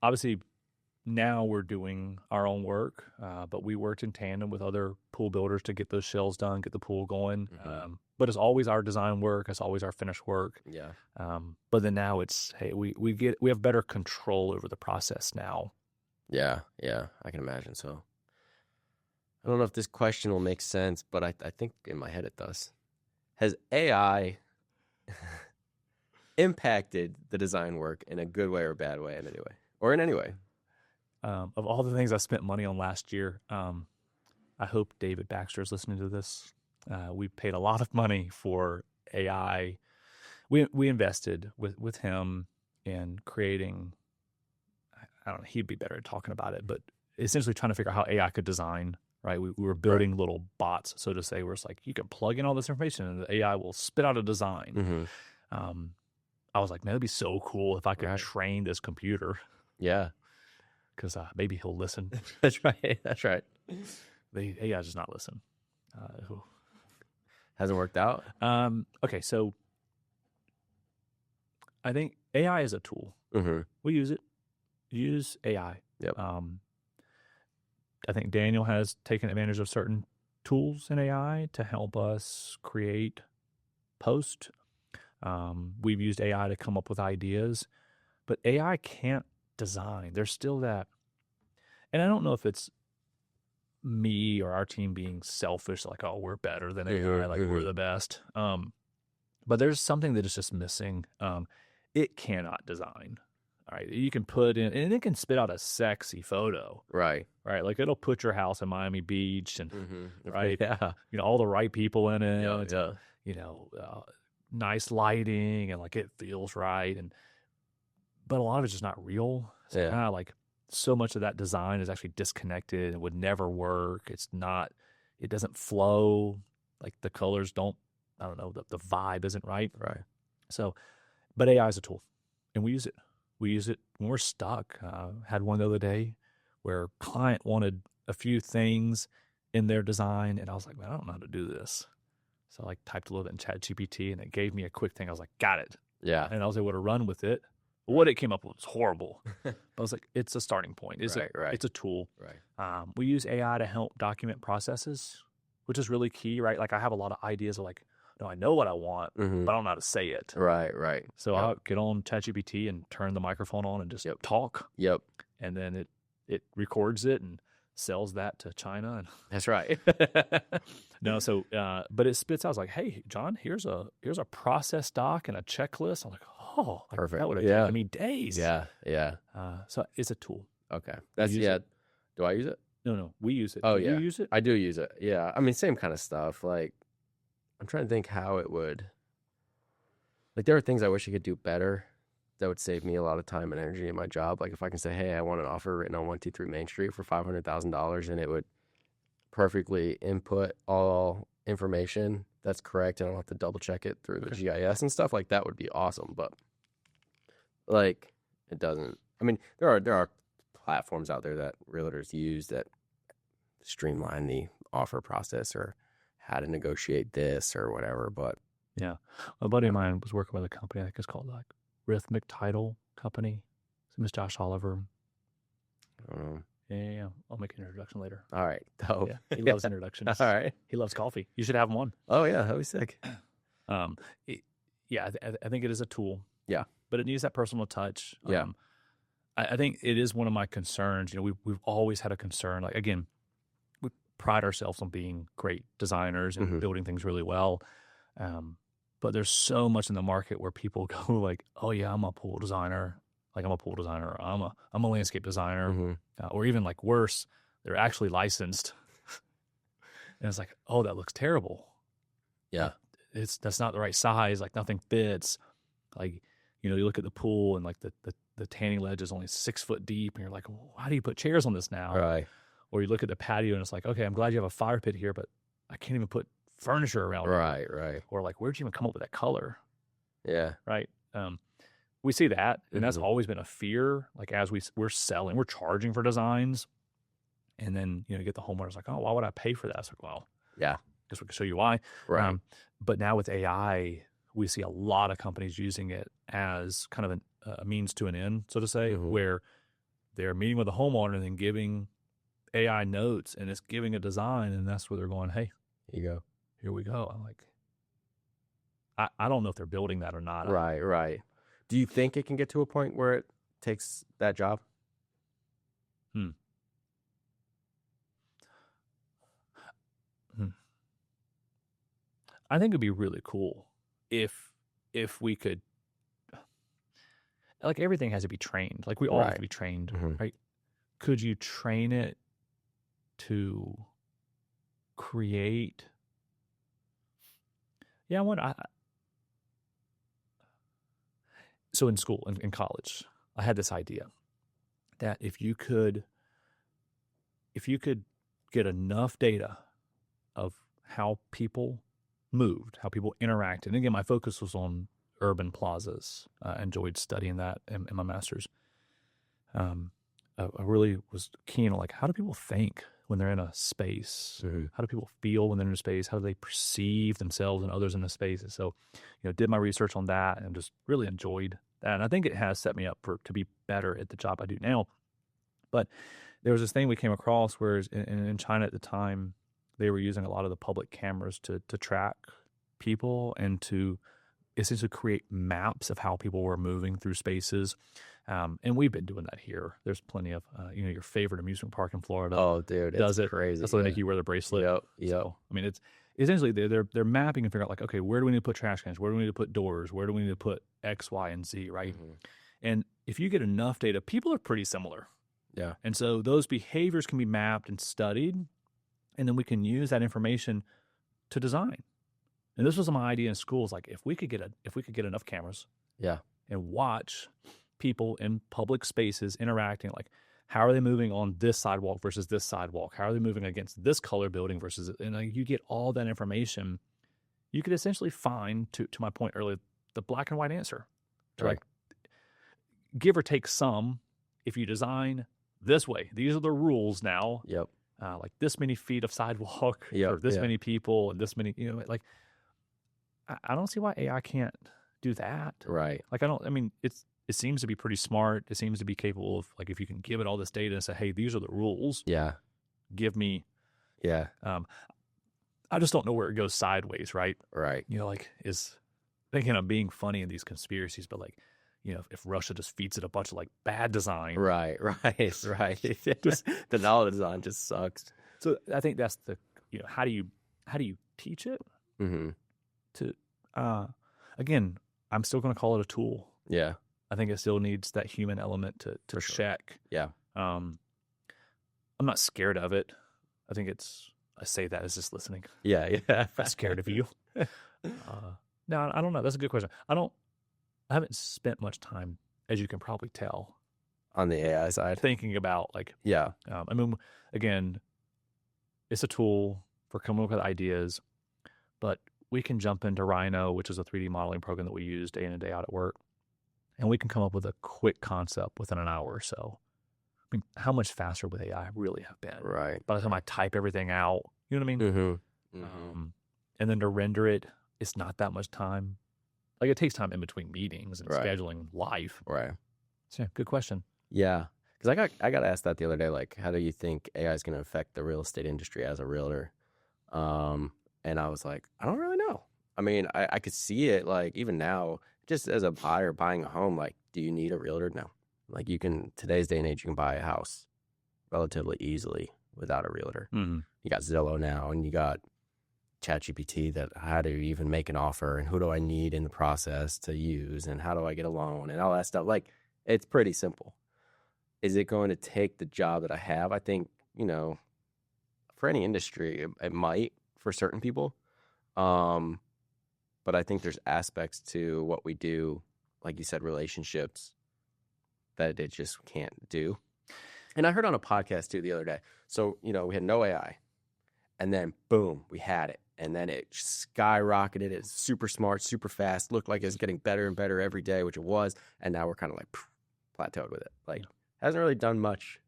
obviously now we're doing our own work, but we worked in tandem with other pool builders to get those shells done, get the pool going. Mm-hmm. But it's always our design work. It's always our finished work. Yeah. But then now it's, hey, we have better control over the process now. Yeah. I can imagine so. I don't know if this question will make sense, but I think in my head it does. Has AI impacted the design work in a good way or a bad way in any way? Or in any way? Of all the things I spent money on last year, I hope David Baxter is listening to this. We paid a lot of money for AI. We invested with him in creating, I don't know, he'd be better at talking about it, but essentially trying to figure out how AI could design, right? We were building little bots, so to say, where it's like you can plug in all this information and the AI will spit out a design. Mm-hmm. I was like, man, it'd be so cool if I could train this computer. Yeah. Because maybe he'll listen. That's right. The AI does not listen. Hasn't worked out? Okay, so I think AI is a tool. Mm-hmm. We use it. Use AI. Yep. I think Daniel has taken advantage of certain tools in AI to help us create posts. We've used AI to come up with ideas, but AI can't design. There's still that, and I don't know if it's me or our team being selfish, like, oh, we're better than AI, like we're the best. But there's something that is just missing. It cannot design. All right, you can put in, and it can spit out a sexy photo. Right. Like it'll put your house in Miami Beach, and right, yeah, all the right people in it. Yeah. Nice lighting, and like it feels right, but a lot of it's just not real. It's kind of like so much of that design is actually disconnected and would never work. It doesn't flow. Like the colors don't, I don't know, the vibe isn't right. Right. So, but AI is a tool and we use it. We use it when we're stuck. Had one the other day where client wanted a few things in their design and I was like, man, I don't know how to do this. So I like typed a little bit in ChatGPT and it gave me a quick thing. I was like, got it. Yeah. And I was able to run with it. What it came up with was horrible. But I was like, it's a starting point. It's a tool. Right. We use AI to help document processes, which is really key, right? Like I have a lot of ideas of like, no, I know what I want, but I don't know how to say it. Right. So I'll get on ChatGPT and turn the microphone on and just talk. Yep. And then it records it and sells that to China. And that's right. No, so but it spits out. I was like, hey, John, here's a process doc and a checklist. I'm like, oh, perfect. That would have taken me days. Yeah. So it's a tool. Okay. That's Do I use it? No, we use it. Oh, do you use it? I do use it. Yeah. I mean, same kind of stuff. Like, I'm trying to think how it would. Like, there are things I wish I could do better that would save me a lot of time and energy in my job. Like, if I can say, hey, I want an offer written on 123 Main Street for $500,000, and it would perfectly input all information that's correct, and I don't have to double check it through the GIS and stuff. Like, that would be awesome. But, like, it doesn't. I mean, there are platforms out there that realtors use that streamline the offer process or how to negotiate this or whatever. But yeah, a buddy of mine was working with a company, I think it's called like Rhythmic Title Company. His name is Josh Oliver. I don't know. Yeah. I'll make an introduction later. All right. Dope. Yeah, he loves introductions. All right. He loves coffee. You should have him on. Oh yeah, that'd be sick. I think it is a tool. Yeah, but it needs that personal touch. Yeah. I think it is one of my concerns. We've always had a concern. Like, again, we pride ourselves on being great designers and building things really well. But there's so much in the market where people go like, oh yeah, I'm a pool designer. Like I'm a pool designer. Or I'm a landscape designer. Mm-hmm. Or even like worse, they're actually licensed. And it's like, oh, that looks terrible. Yeah. Like, that's not the right size. Like nothing fits. Like, you look at the pool and like the tanning ledge is only 6 foot deep. And you're like, well, how do you put chairs on this now? Right. Or you look at the patio and it's like, okay, I'm glad you have a fire pit here, but I can't even put furniture around it. Right. Or like, where'd you even come up with that color? Yeah. Right. We see that, and that's always been a fear. Like as we're selling, we're charging for designs, and then you get the homeowners like, oh, why would I pay for that? It's like, well, yeah, guess we can show you why. Right. But now with AI, we see a lot of companies using it as kind of a means to an end, so to say, where they're meeting with the homeowner and then giving AI notes, and it's giving a design, and that's where they're going, hey, here we go. I'm like, I don't know if they're building that or not. Right. Do you think it can get to a point where it takes that job? I think it'd be really cool if we could, like everything has to be trained. Like we all have to be trained, right? Could you train it to create? Yeah, so in school, in college, I had this idea that if you could get enough data of how people moved, how people interacted, and again, my focus was on urban plazas. I enjoyed studying that in my master's. I really was keen on like, how do people think when they're in a space? How do people feel when they're in a space? How do they perceive themselves and others in a space? And so, did my research on that and just really enjoyed that. And I think it has set me up to be better at the job I do now. But there was this thing we came across where in China at the time, they were using a lot of the public cameras to track people and to essentially create maps of how people were moving through spaces. And we've been doing that here. There's plenty of, your favorite amusement park in Florida. Oh, dude, does it crazy. That's why they make you wear the bracelet. Yep. So, I mean, it's essentially they're mapping and figuring out like, okay, where do we need to put trash cans? Where do we need to put doors? Where do we need to put X, Y, and Z, right? And if you get enough data, people are pretty similar. Yeah. And so those behaviors can be mapped and studied, and then we can use that information to design. And this was my idea in schools, like if we could get enough cameras, and watch people in public spaces interacting, like how are they moving on this sidewalk versus this sidewalk? How are they moving against this color building versus, and like you get all that information, you could essentially find, to my point earlier, the black and white answer. Like give or take some, if you design this way, these are the rules now. Yep. Like this many feet of sidewalk for this many people and this many, like I don't see why AI can't do that. Right. Like it seems to be pretty smart. It seems to be capable of, like, if you can give it all this data and say, hey, these are the rules. Yeah. Give me. Yeah. I just don't know where it goes sideways, right? Right. Like is thinking of being funny in these conspiracies, but like, if Russia just feeds it a bunch of like bad design. Right. Just the knowledge design just sucks. So I think that's the, how do you teach it? To, again, I'm still going to call it a tool. Yeah. I think it still needs that human element to check. Yeah. I'm not scared of it. I think I say that as just listening. Yeah. I'm scared of you. No, I don't know. That's a good question. I haven't spent much time, as you can probably tell, on the AI side, thinking about like, again, it's a tool for coming up with ideas, but we can jump into Rhino, which is a 3D modeling program that we use day in and day out at work, and we can come up with a quick concept within an hour or so. I mean, how much faster would AI really have been? Right. By the time I type everything out, you know what I mean? And then to render it, it's not that much time. Like it takes time in between meetings and scheduling life. Right. So, good question. Yeah. Because I got asked that the other day, like, how do you think AI is going to affect the real estate industry as a realtor? And I was like, I don't really know. I mean, I could see it, like, even now, just as a buyer buying a home, like, do you need a realtor? No. Like, today's day and age, you can buy a house relatively easily without a realtor. You got Zillow now, and you got ChatGPT that how to even make an offer and who do I need in the process to use and how do I get a loan and all that stuff. Like, it's pretty simple. Is it going to take the job that I have? I think, for any industry, it might for certain people. But I think there's aspects to what we do, like you said, relationships, that it just can't do. And I heard on a podcast too the other day. So, we had no AI and then boom, we had it. And then it skyrocketed. It's super smart, super fast, looked like it's getting better and better every day, which it was. And now we're kind of like plateaued with it. Like, hasn't really done much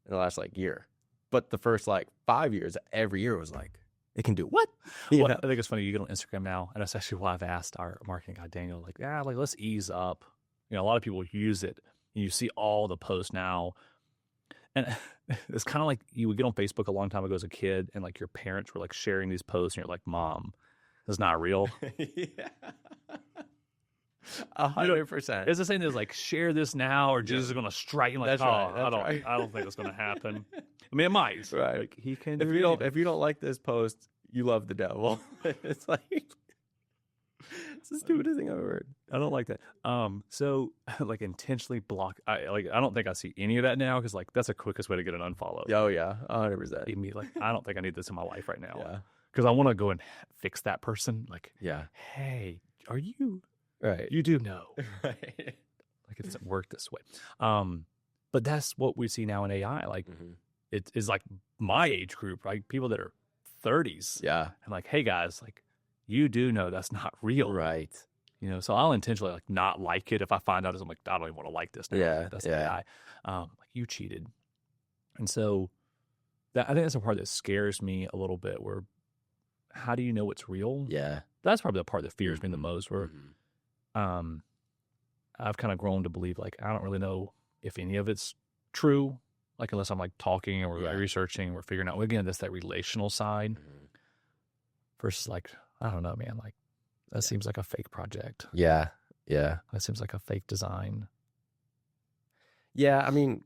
in the last year. But the first 5 years, every year was like, it can do what? Well, I think it's funny. You get on Instagram now, and that's actually why I've asked our marketing guy, Daniel, let's ease up. A lot of people use it. And you see all the posts now. And it's kind of like you would get on Facebook a long time ago as a kid, and your parents were sharing these posts, and you're like, Mom, this is not real. Yeah. 100%. It's the same as share this now, or Jesus is going to strike you. That's right. I don't think it's going to happen. I mean, it might. Right. He can. If you don't like this post, you love the devil. It's it's the stupidest thing I've ever heard. I don't like that. So intentionally block. I don't think I see any of that now because that's the quickest way to get an unfollow. Oh yeah, 100%. I don't think I need this in my life right now. Yeah. Because I want to go and fix that person. Yeah. Hey, are you right? You do know, right? It doesn't work this way. But that's what we see now in AI. It is my age group, right? People that are 30s. Yeah. And hey guys, you do know that's not real, right? So I'll intentionally not like it if I find out. I'm I don't even want to like this now. Yeah, that's AI. You cheated, and so I think that's a part that scares me a little bit. Where how do you know it's real? Yeah, that's probably the part that fears me the most. Where mm-hmm. I've kind of grown to believe I don't really know if any of it's true. Unless I'm talking or researching or figuring out. Again, that's that relational side versus I don't know, man. That seems like a fake project. Yeah. Yeah. That seems like a fake design. Yeah. I mean,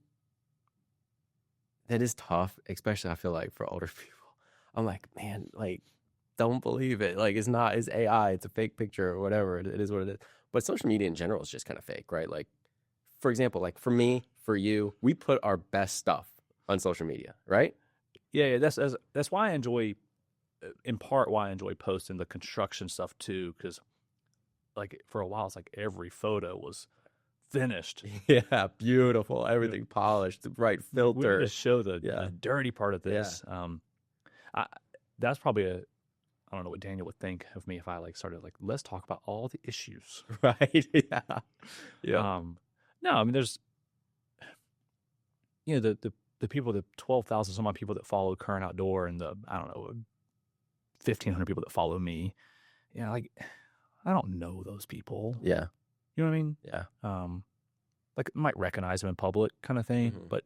that is tough, especially I feel for older people. I'm man, don't believe it. It's AI, it's a fake picture or whatever. It is what it is. But social media in general is just kind of fake, right? For example, for me, for you, we put our best stuff on social media, right? Yeah. That's why I enjoy. In part why I enjoy posting the construction stuff too, because for a while it's every photo was finished. Yeah, beautiful, everything polished, the right filter. We need to show the dirty part of this. Yeah. That's probably I don't know what Daniel would think of me if I started let's talk about all the issues. Right. Yeah. Yeah. No, I mean there's the people, the 12,000 some odd people that follow Currin Outdoor and the 1,500 people that follow me. Yeah, I don't know those people. Yeah. You know what I mean? Yeah. Might recognize them in public kind of thing, Mm-hmm. but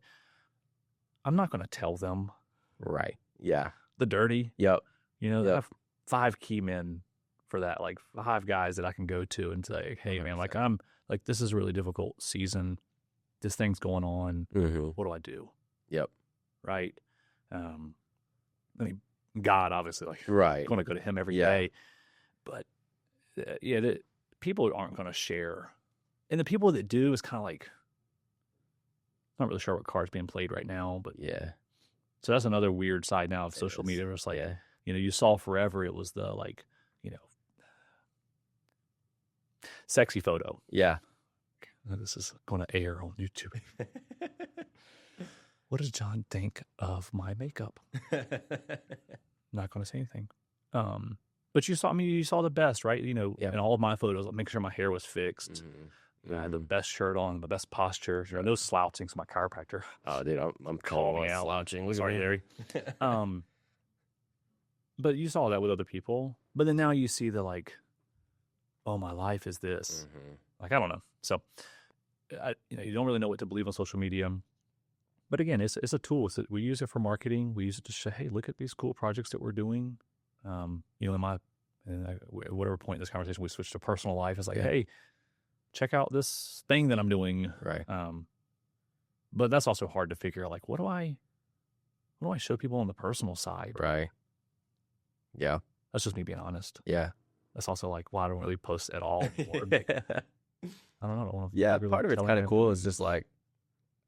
I'm not going to tell them. Right. Yeah. The dirty. Yep. I have 5 key men for that, 5 guys that I can go to and say, hey, 100%. Man, I'm this is a really difficult season. This thing's going on. Mm-hmm. What do I do? Yep. Right. God, obviously, right. going to go to him every day. But the people aren't going to share. And the people that do is kind of not really sure what card's being played right now. But yeah. So that's another weird side now of social media. It's you saw forever, it was the sexy photo. Yeah. This is going to air on YouTube. What does Jon think of my makeup? Not going to say anything. But you saw the best, right? In all of my photos, make sure my hair was fixed. Mm-hmm. I had the best shirt on, the best posture. No slouching, so my chiropractor. Oh, dude, I'm calling me out. Slouching. Look Sorry, at Larry. But you saw that with other people. But then now you see the oh, my life is this. Mm-hmm. I don't know. So, you don't really know what to believe on social media. But again, it's a tool. We use it for marketing. We use it to say, hey, look at these cool projects that we're doing. At whatever point in this conversation we switch to personal life, it's hey, check out this thing that I'm doing. Right. But that's also hard to figure out. What do I show people on the personal side? Right. Yeah. That's just me being honest. Yeah. That's also like why I don't really post at all anymore. I don't know. I don't wanna Yeah. really Part of it's tell kind of anyone. cool. Is just like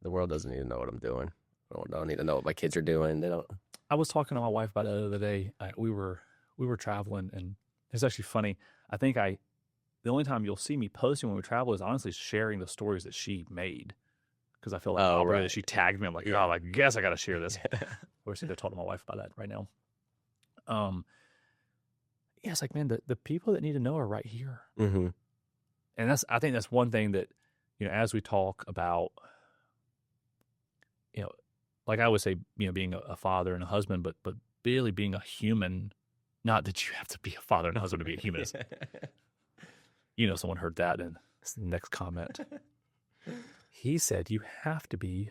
the world doesn't need to know what I'm doing. I don't need to know what my kids are doing. They don't. I was talking to my wife about it the other day. We were traveling, and it's actually funny. I think the only time you'll see me posting when we travel is honestly sharing the stories that she made, because I feel like Oh, obligated. right. She tagged me. I'm like, Yeah. oh, I guess I got to share this. Of course, I talk to my wife about that right now. Yeah, it's like, man, the people that need to know are right here. Mm-hmm. And I think that's one thing that, as we talk about, like I would say, being a father and a husband, but really being a human. Not that you have to be a father and a husband to be a human. Someone heard that in the next comment. He said you have to be.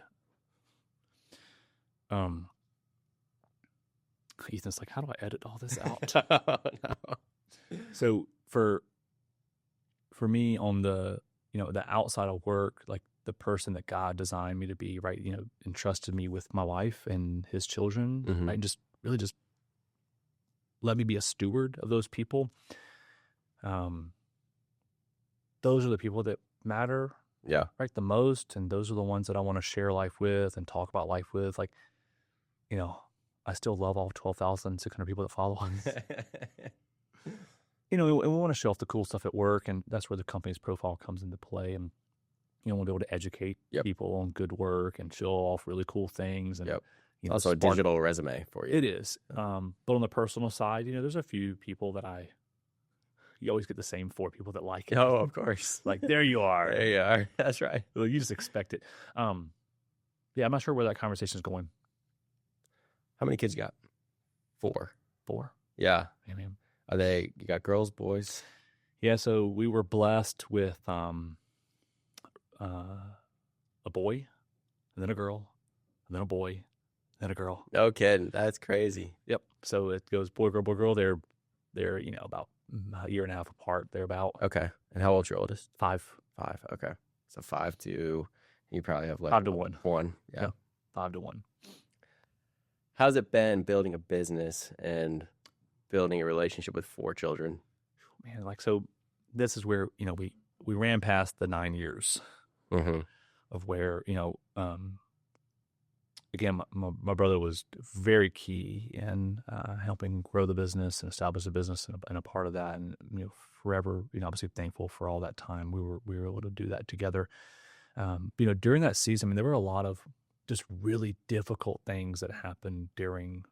Ethan's like, how do I edit all this out? No. So for me on the the outside of work, like the person that God designed me to be, right? Entrusted me with my wife and his children, Mhm. right? And just really just let me be a steward of those people. Those are the people that matter, Yeah. right, the most, and those are the ones that I want to share life with and talk about life with. Like, I still love all 12,600 people that follow us. And we want to show off the cool stuff at work, and that's where the company's profile comes into play. And we'll be able to educate Yep. people on good work and show off really cool things. And Yep. Also a digital resume for you. It is. But on the personal side, there's a few people that you always get the same 4 people that like it. Oh, of course. Like, there you are. There you are. That's right. Well, you just expect it. Yeah, I'm not sure where that conversation is going. How many kids you got? 4. 4. Yeah. Yeah, man. You got girls, boys? Yeah, so we were blessed with a boy, and then a girl, and then a boy, and then a girl. No kidding. That's crazy. Yep. So it goes boy, girl, boy, girl. They're about a year and a half apart. They're about Okay. And how old's your oldest? 5. 5. Okay. So 5 to, you probably have like 5 to 1. 1. Yeah. 5 to 1. How's it been building a business and building a relationship with 4 children? Man, so this is where, we ran past the 9 years of where, again, my brother was very key in helping grow the business and establish the business and a part of that. And, forever, obviously thankful for all that time. We were able to do that together. During that season, there were a lot of just really difficult things that happened during,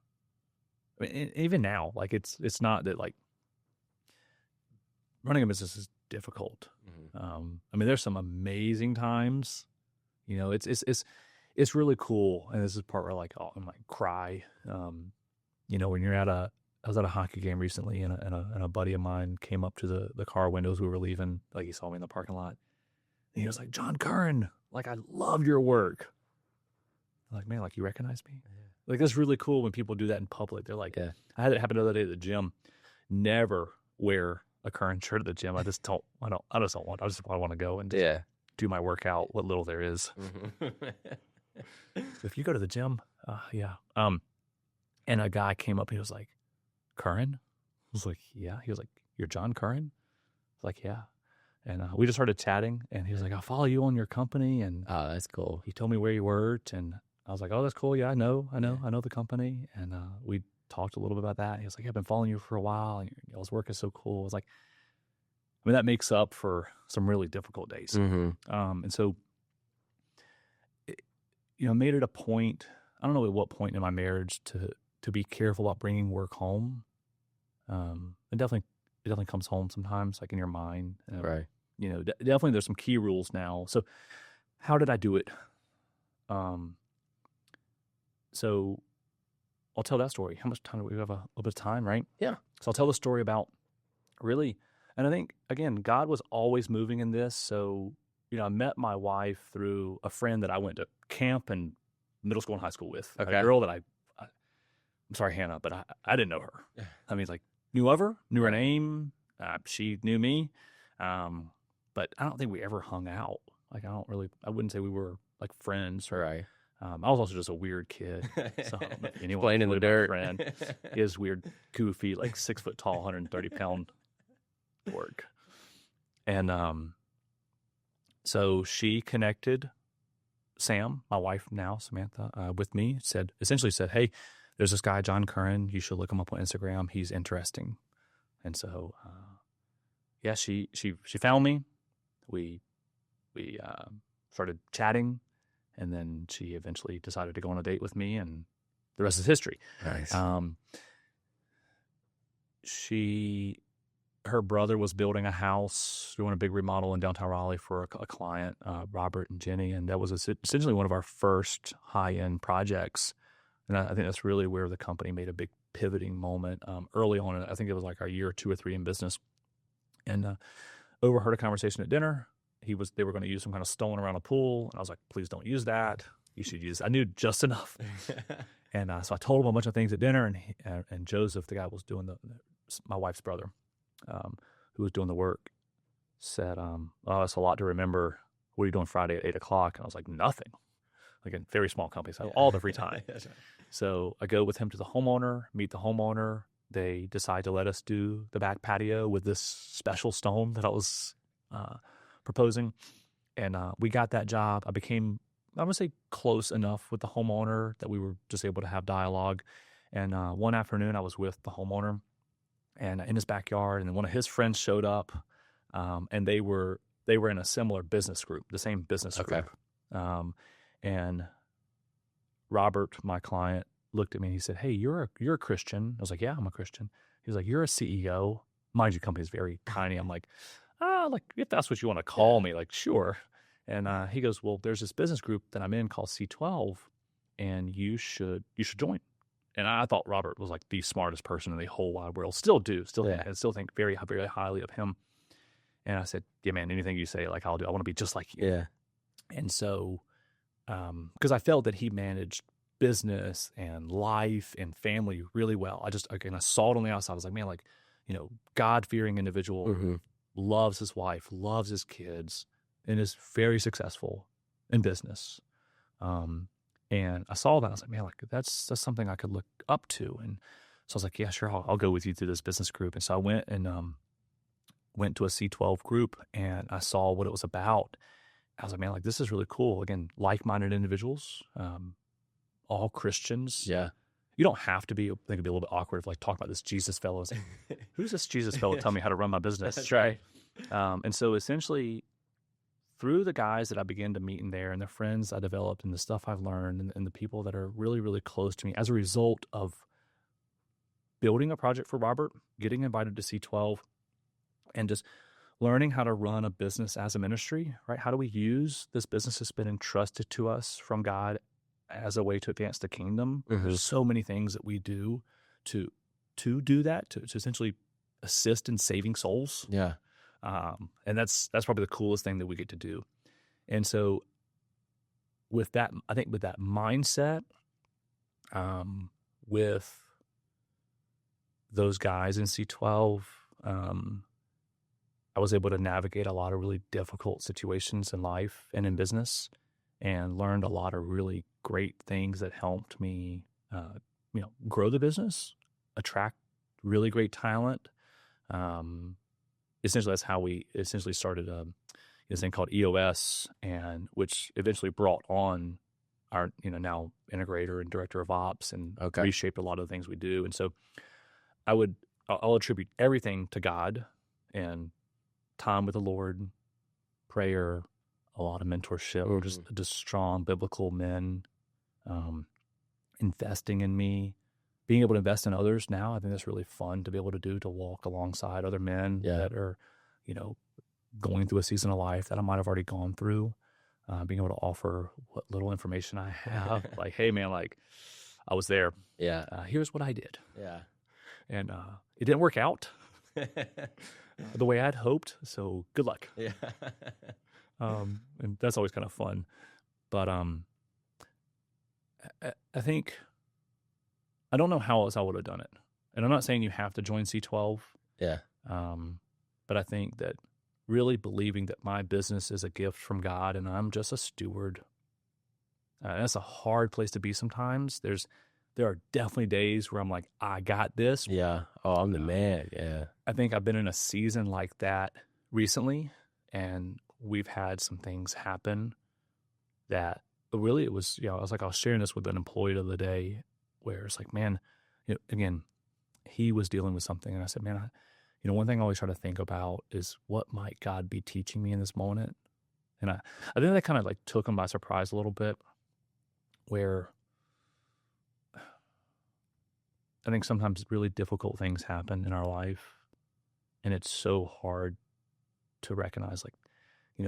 even now, like it's not that like running a business is difficult. There's some amazing times, it's really cool. And this is the part where I'm like cry, when you're I was at a hockey game recently and a buddy of mine came up to the car windows. We were leaving, like he saw me in the parking lot and he was like, Jon Currin, like, I love your work. I'm like, man, like you recognize me? Yeah. Like, that's really cool when people do that in public. They're like, yeah. I had it happen the other day at the gym. Never wear a Currin shirt at the gym. I just don't want. I want to go and just do my workout, what little there is. If you go to the gym, and a guy came up and he was like, Currin? I was like, yeah. He was like, you're Jon Currin? I was like, yeah. And we just started chatting and he was like, I'll follow you on your company. And oh, that's cool. He told me where you worked and I was like, oh, that's cool. Yeah, I know the company. And we talked a little bit about that. He was like, yeah, I've been following you for a while and y'all's work is so cool. I was like, that makes up for some really difficult days. And so, made it a point, I don't know at what point in my marriage to be careful about bringing work home. It definitely comes home sometimes, like in your mind. Right. Definitely there's some key rules now. So how did I do it? So I'll tell that story. How much time do we have? A little bit of time, right? Yeah. So I'll tell the story about really, and I think, again, God was always moving in this. So, I met my wife through a friend that I went to camp and middle school and high school with. Okay. A girl that I'm sorry, Hannah, but I didn't know her. Knew of her, knew her name. She knew me. But I don't think we ever hung out. I wouldn't say we were like friends. Right. I was also just a weird kid. So I don't know if anyone Playing in the really my dirt. friend. He is weird, goofy, like 6 foot tall, 130-pound dork. And so she connected Sam, my wife now, Samantha, with me. Essentially said, "Hey, there's this guy, Jon Currin. You should look him up on Instagram. He's interesting." And so, yeah, she found me. We started chatting, and then she eventually decided to go on a date with me, and the rest is history. Nice. Her brother was building a house, doing a big remodel in downtown Raleigh for a client, Robert and Jenny, and that was essentially one of our first high-end projects. And I think that's really where the company made a big pivoting moment early on. I think it was like our year 2 or 3 in business, and overheard a conversation at dinner. They were going to use some kind of stone around a pool, and I was like, "Please don't use that. You should use." I knew just enough, and so I told him a bunch of things at dinner, and Joseph, the guy who was doing my wife's brother, who was doing the work, said, "Oh, that's a lot to remember. What are you doing Friday at 8:00?" And I was like, "Nothing." Like in very small companies, I have all the free time. So I go with him to the homeowner, meet the homeowner. They decide to let us do the back patio with this special stone that I was proposing. And we got that job. I became, I would say, close enough with the homeowner that we were just able to have dialogue. And one afternoon I was with the homeowner and in his backyard, and then one of his friends showed up, and they were in a similar business group, the same business group. And Robert, my client, looked at me and he said, "Hey, you're a Christian." I was like, "Yeah, I'm a Christian." He was like, "You're a CEO. Mind you, company is very tiny." I'm like, like if that's what you want to call me, like, sure. And he goes, "Well, there's this business group that I'm in called C12, and you should join." And I thought Robert was like the smartest person in the whole wide world. Still think very, very highly of him. And I said, "Yeah, man, anything you say, like, I'll do. I want to be just like you." Yeah. And so, because I felt that he managed business and life and family really well. I saw it on the outside. I was like, man, like, God-fearing individual, loves his wife, loves his kids, and is very successful in business. And I saw that. I was like, man, like that's something I could look up to. And so I was like, yeah, sure, I'll go with you through this business group. And so I went to a C12 group, and I saw what it was about. I was like, man, like this is really cool. Again, like-minded individuals, all Christians. Yeah. You don't have to be. I think it'd be a little bit awkward if like talk about this Jesus fellow. Like, who's this Jesus fellow? Tell me how to run my business. That's right. And so essentially, through the guys that I began to meet in there, and the friends I developed, and the stuff I've learned, and the people that are really, really close to me, as a result of building a project for Robert, getting invited to C12, and just learning how to run a business as a ministry, right? How do we use this business that's been entrusted to us from God as a way to advance the kingdom? There's so many things that we do to do that, to essentially assist in saving souls. Yeah. And that's probably the coolest thing that we get to do. And so with that, I think with that mindset, with those guys in C12, I was able to navigate a lot of really difficult situations in life and in business, and learned a lot of really great things that helped me, grow the business, attract really great talent. Essentially, that's how we essentially started this thing called EOS, and which eventually brought on our, now integrator and director of ops, and reshaped a lot of the things we do. And so I'll attribute everything to God and time with the Lord, prayer, a lot of mentorship, just strong biblical men, investing in me, being able to invest in others now. I think that's really fun to be able to do, to walk alongside other men that are, going through a season of life that I might have already gone through, being able to offer what little information I have. Like, hey man, like I was there. Yeah. Here's what I did. Yeah. And it didn't work out the way I'd hoped. So good luck. Yeah. And that's always kind of fun. But I think, I don't know how else I would have done it. And I'm not saying you have to join C12. Yeah. But I think that really believing that my business is a gift from God and I'm just a steward, That's a hard place to be sometimes. There are definitely days where I'm like, I got this. Yeah. Oh, I'm the man. Yeah. I think I've been in a season like that recently, and we've had some things happen that really it was, I was sharing this with an employee the other day where it's like, man, again, he was dealing with something. And I said, man, one thing I always try to think about is what might God be teaching me in this moment? And I think that kind of like took him by surprise a little bit, where I think sometimes really difficult things happen in our life, and it's so hard to recognize, like,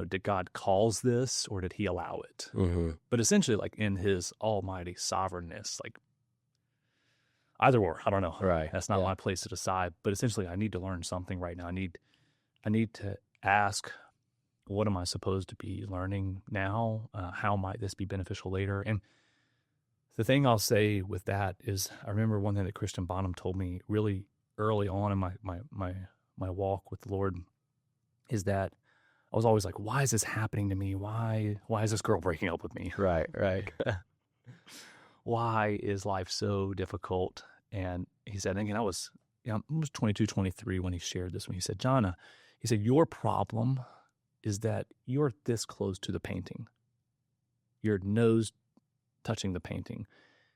did God cause this or did he allow it? Mm-hmm. But essentially, like, in his almighty sovereignness, like, either or, I don't know. Right. That's not my place to decide. But essentially, I need to learn something right now. I need to ask, what am I supposed to be learning now? How might this be beneficial later? And the thing I'll say with that is, I remember one thing that Christian Bonham told me really early on in my walk with the Lord, is that I was always like, why is this happening to me? Why is this girl breaking up with me? Right. Why is life so difficult? And he said, again, I was 22, 23 when he shared this, when he said, John, he said, your problem is that you're this close to the painting. Your nose touching the painting.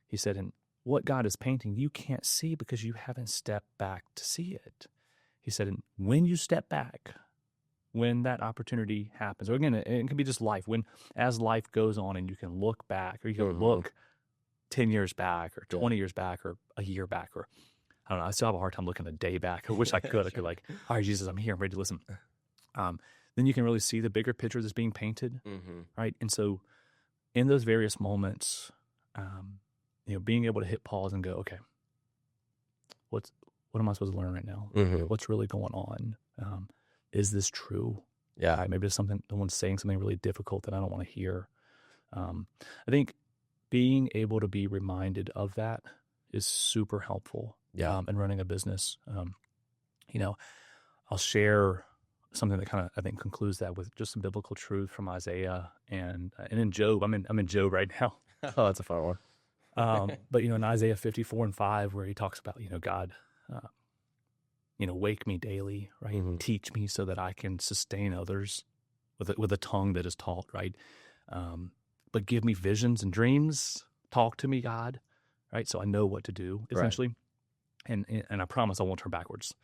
He said, and what God is painting, you can't see because you haven't stepped back to see it. He said, and when you step back, when that opportunity happens, or again, it can be just life, as life goes on and you can look back, or you can look 10 years back or 20 years back or a year back, or I don't know, I still have a hard time looking a day back. I wish I could. I could like, all right, Jesus, I'm here. I'm ready to listen. Then you can really see the bigger picture that's being painted, right? And so in those various moments, being able to hit pause and go, okay, what am I supposed to learn right now? What's really going on? Is this true? Yeah. Maybe there's someone's saying something really difficult that I don't want to hear. I think being able to be reminded of that is super helpful. In running a business. I'll share something that kind of, I think, concludes that with just some biblical truth from Isaiah and in Job. I'm in Job right now. Oh, that's a fun one. But in Isaiah 54:5, where he talks about, God, wake me daily, right? Teach me so that I can sustain others with a tongue that is taught, right? But give me visions and dreams. Talk to me, God, right? So I know what to do, essentially. Right. And I promise I won't turn backwards.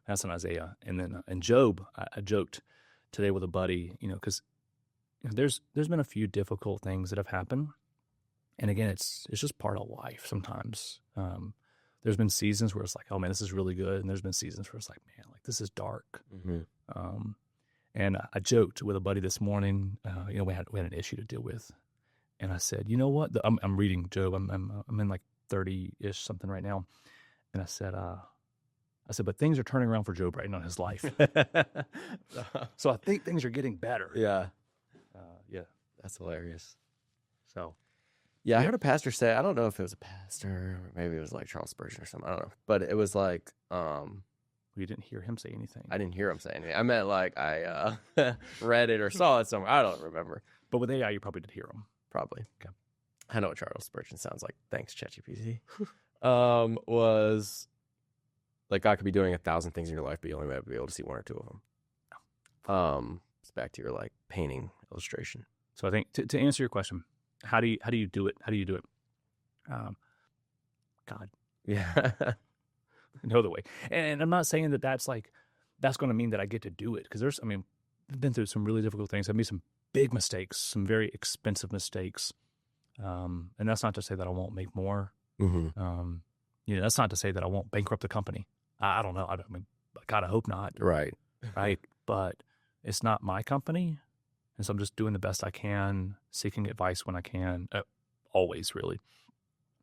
That's in Isaiah. And then in Job, I joked today with a buddy, because there's been a few difficult things that have happened. And again, it's just part of life sometimes. There's been seasons where it's like, oh man, this is really good. And there's been seasons where it's like, man, like this is dark. And I joked with a buddy this morning, we had an issue to deal with. And I said, you know what? I'm reading Job. I'm in like 30-ish something right now. And I said, but things are turning around for Job right now in his life. So I think things are getting better. Yeah. Yeah. That's hilarious. So. Yeah, I heard a pastor say, I don't know if it was a pastor, or maybe it was like Charles Spurgeon or something, I don't know. But it was like, we didn't hear him say anything. I didn't hear him say anything. I meant like I read it or saw it somewhere. I don't remember. But with AI, you probably did hear him. Probably. Okay. I know what Charles Spurgeon sounds like. Thanks, ChatGPT. Was like God could be doing 1,000 things in your life, but you only might be able to see one or two of them. It's back to your like painting illustration. So I think to answer your question, how do you do it? How do you do it? God. Yeah. No other way. And I'm not saying that's going to mean that I get to do it, because I've been through some really difficult things. I've made some big mistakes, some very expensive mistakes. And that's not to say that I won't make more. That's not to say that I won't bankrupt the company. I don't know. God, I hope not. Right. Right. But it's not my company. And so I'm just doing the best I can, seeking advice when I can, always really.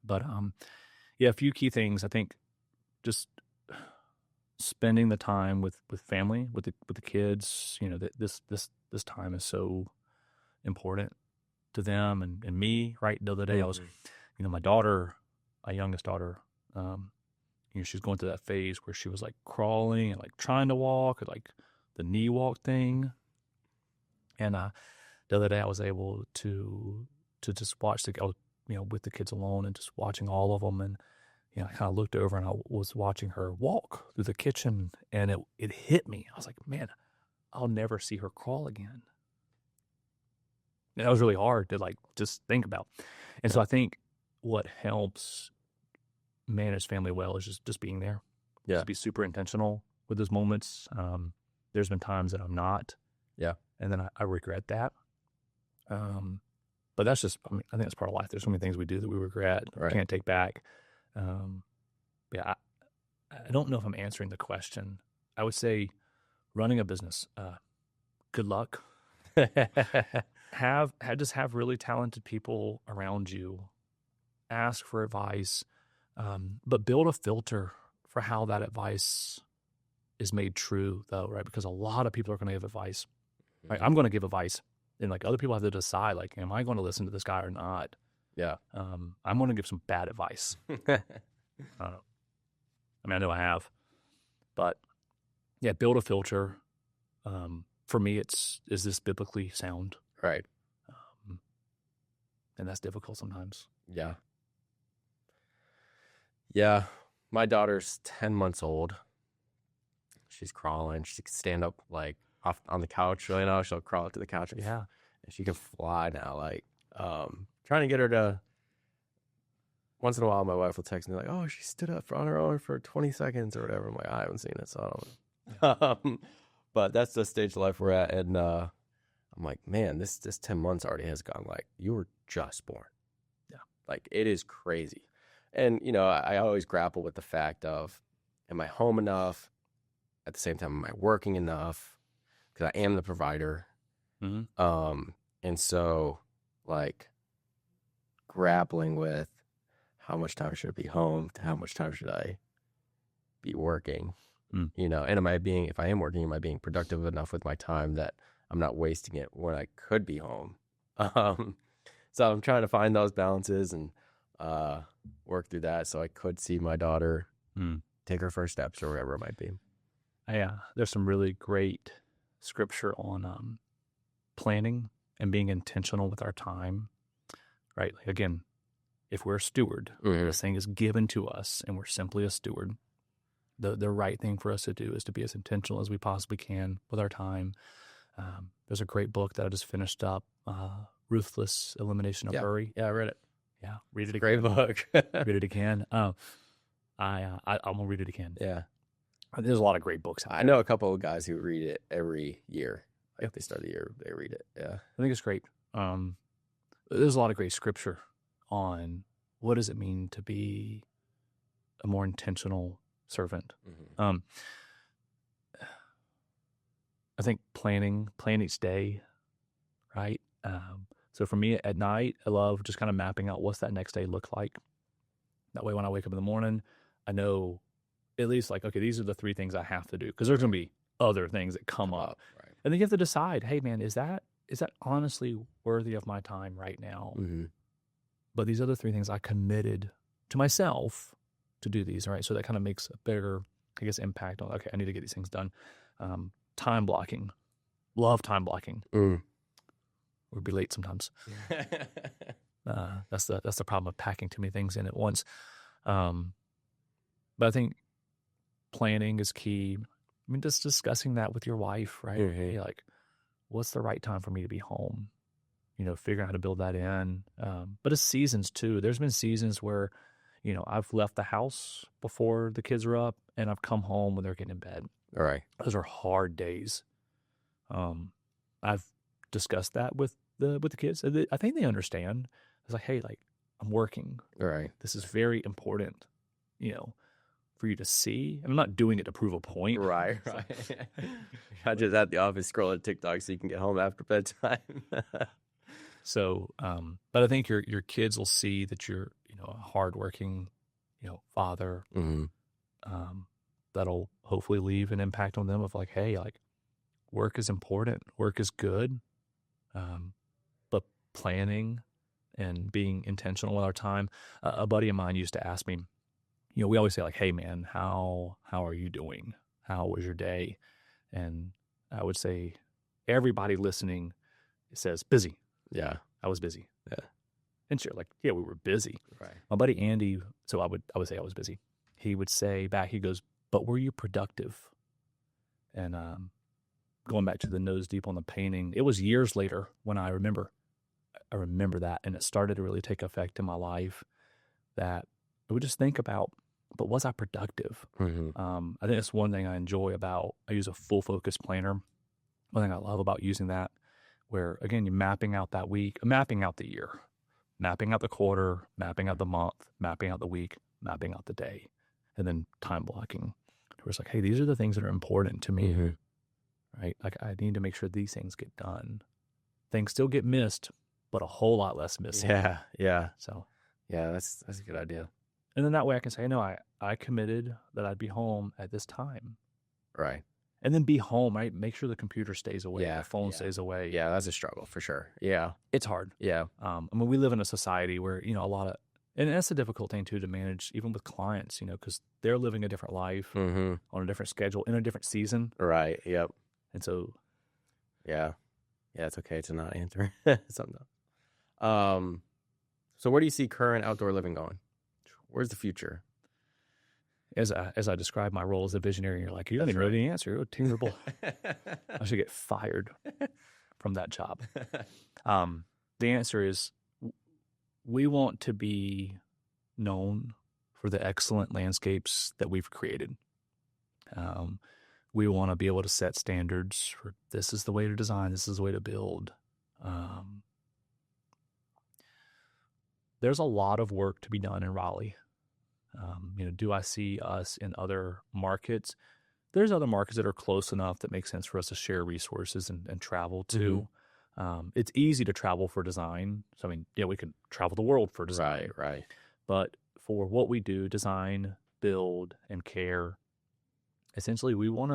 But a few key things. I think just spending the time with family, with the kids. This time is so important to them and me. Right. The other day I was, my daughter, my youngest daughter, she's going through that phase where she was like crawling and like trying to walk, or like the knee walk thing. And the other day I was able to to just watch I was, with the kids alone and just watching all of them. And, I kind of looked over and I was watching her walk through the kitchen, and it hit me. I was like, man, I'll never see her crawl again. And that was really hard to just think about. And so I think what helps manage family well is just being there. Yeah. Just be super intentional with those moments. There's been times that I'm not. Yeah. And then I regret that. But that's just, I think that's part of life. There's so many things we do that we regret, Right. can't take back. I don't know if I'm answering the question. I would say running a business, good luck. Have really talented people around you. Ask for advice, but build a filter for how that advice is made true, though, right? Because a lot of people are going to give advice. Right? I'm going to give advice, and other people have to decide, am I going to listen to this guy or not? Yeah. I'm going to give some bad advice. I know I have, but yeah, build a filter. For me, is this biblically sound? Right. And that's difficult sometimes. Yeah. Yeah. My daughter's 10 months old. She's crawling. She can stand up off on the couch. She'll crawl up to the couch. And she can fly now. Trying to get her to. Once in a while, my wife will text me oh, she stood up on her own for 20 seconds or whatever. I'm like, I haven't seen it, so I don't know. But that's the stage of life we're at. And I'm like, man, this 10 months already has gone you were just born. Yeah. It is crazy. And, I always grapple with the fact of, am I home enough? At the same time, am I working enough? Because I am the provider. Mm-hmm. And so, grappling with how much time should I be home to how much time should I be working? And if I am working, am I being productive enough with my time that I'm not wasting it when I could be home? So I'm trying to find those balances and work through that so I could see my daughter take her first steps or whatever it might be. Yeah, there's some really great scripture on planning and being intentional with our time, right? Again, if we're a steward, this thing is given to us and we're simply a steward, the right thing for us to do is to be as intentional as we possibly can with our time. There's a great book that I just finished up, Ruthless Elimination of Hurry. Yeah, I read it. Yeah, read it again. Great book. Read it again. I'm going to read it again. Yeah. There's a lot of great books out there. I know a couple of guys who read it every year. They start the year, they read it. Yeah. I think it's great. There's a lot of great scripture on what does it mean to be a more intentional servant. Mm-hmm. I think planning each day, right? So for me at night, I love just kind of mapping out what's that next day look like. That way when I wake up in the morning, I know at least okay, these are the 3 things I have to do, because there's going to be other things that come up. Right. And then you have to decide, hey man, is that honestly worthy of my time right now? Mm-hmm. But these other 3 things I committed to myself to do these, right? So that kind of makes a bigger, impact on, okay, I need to get these things done. Time blocking. Love time blocking. We'll be late sometimes. That's the problem of packing too many things in at once. But I think planning is key. I mean, just discussing that with your wife, right? Mm-hmm. Hey, what's the right time for me to be home? Figuring out how to build that in. But it's seasons too. There's been seasons where, I've left the house before the kids are up and I've come home when they're getting in bed. All right. Those are hard days. I've discussed that with the kids. I think they understand. It's hey, I'm working. All right. This is very important, for you to see. I'm not doing it to prove a point. Right. I just at the office scrolling TikTok so you can get home after bedtime. So, but I think your kids will see that you're, a hardworking, father. Mm-hmm. That'll hopefully leave an impact on them of hey, work is important, work is good, but planning and being intentional with our time. A buddy of mine used to ask me, we always say hey man, how are you doing? How was your day? And I would say everybody listening says busy. Yeah. I was busy. Yeah. And sure, like, yeah, we were busy. Right. My buddy Andy, so I would say I was busy. He would say back, he goes, but were you productive? And going back to the nose deep on the painting, it was years later when I remember that, and it started to really take effect in my life, that I would just think about, but was I productive? Mm-hmm. I think that's one thing I enjoy about, I use a full focus planner. One thing I love about using that, where again, you're mapping out that week, mapping out the year, mapping out the quarter, mapping out the month, mapping out the week, mapping out the day, and then time blocking. Where it's like, hey, these are the things that are important to me, Mm-hmm. right? Like, I need to make sure these things get done. Things still get missed, but a whole lot less missing. Yeah. So, Yeah, that's a good idea. and then that way I can say, no, I committed that I'd be home at this time. Right. And then be home, right? Make sure the computer stays away, Yeah, the phone yeah. stays away. Yeah, that's a struggle for sure. Yeah. It's hard. Yeah. I mean, we live in a society where, a lot of, and that's a difficult thing too to manage, even with clients, because they're living a different life Mm-hmm. on a different schedule in a different season. Right. Yep. And so, Yeah. Yeah, it's okay to not answer. Sometimes. So where do you see Currin Outdoor Living going? Where's the future? as I describe my role as a visionary, you're like, you don't even know the answer. Oh, terrible. I should get fired from that job. The answer is, we want to be known for the excellent landscapes that we've created. We want to be able to set standards for, this is the way to design, this is the way to build. There's a lot of work to be done in Raleigh. Do I see us in other markets? There's other markets that are close enough that make sense for us to share resources and travel to. It's easy to travel for design. So, I mean, yeah, we could travel the world for design. Right. But for what we do, design, build, and care, essentially we want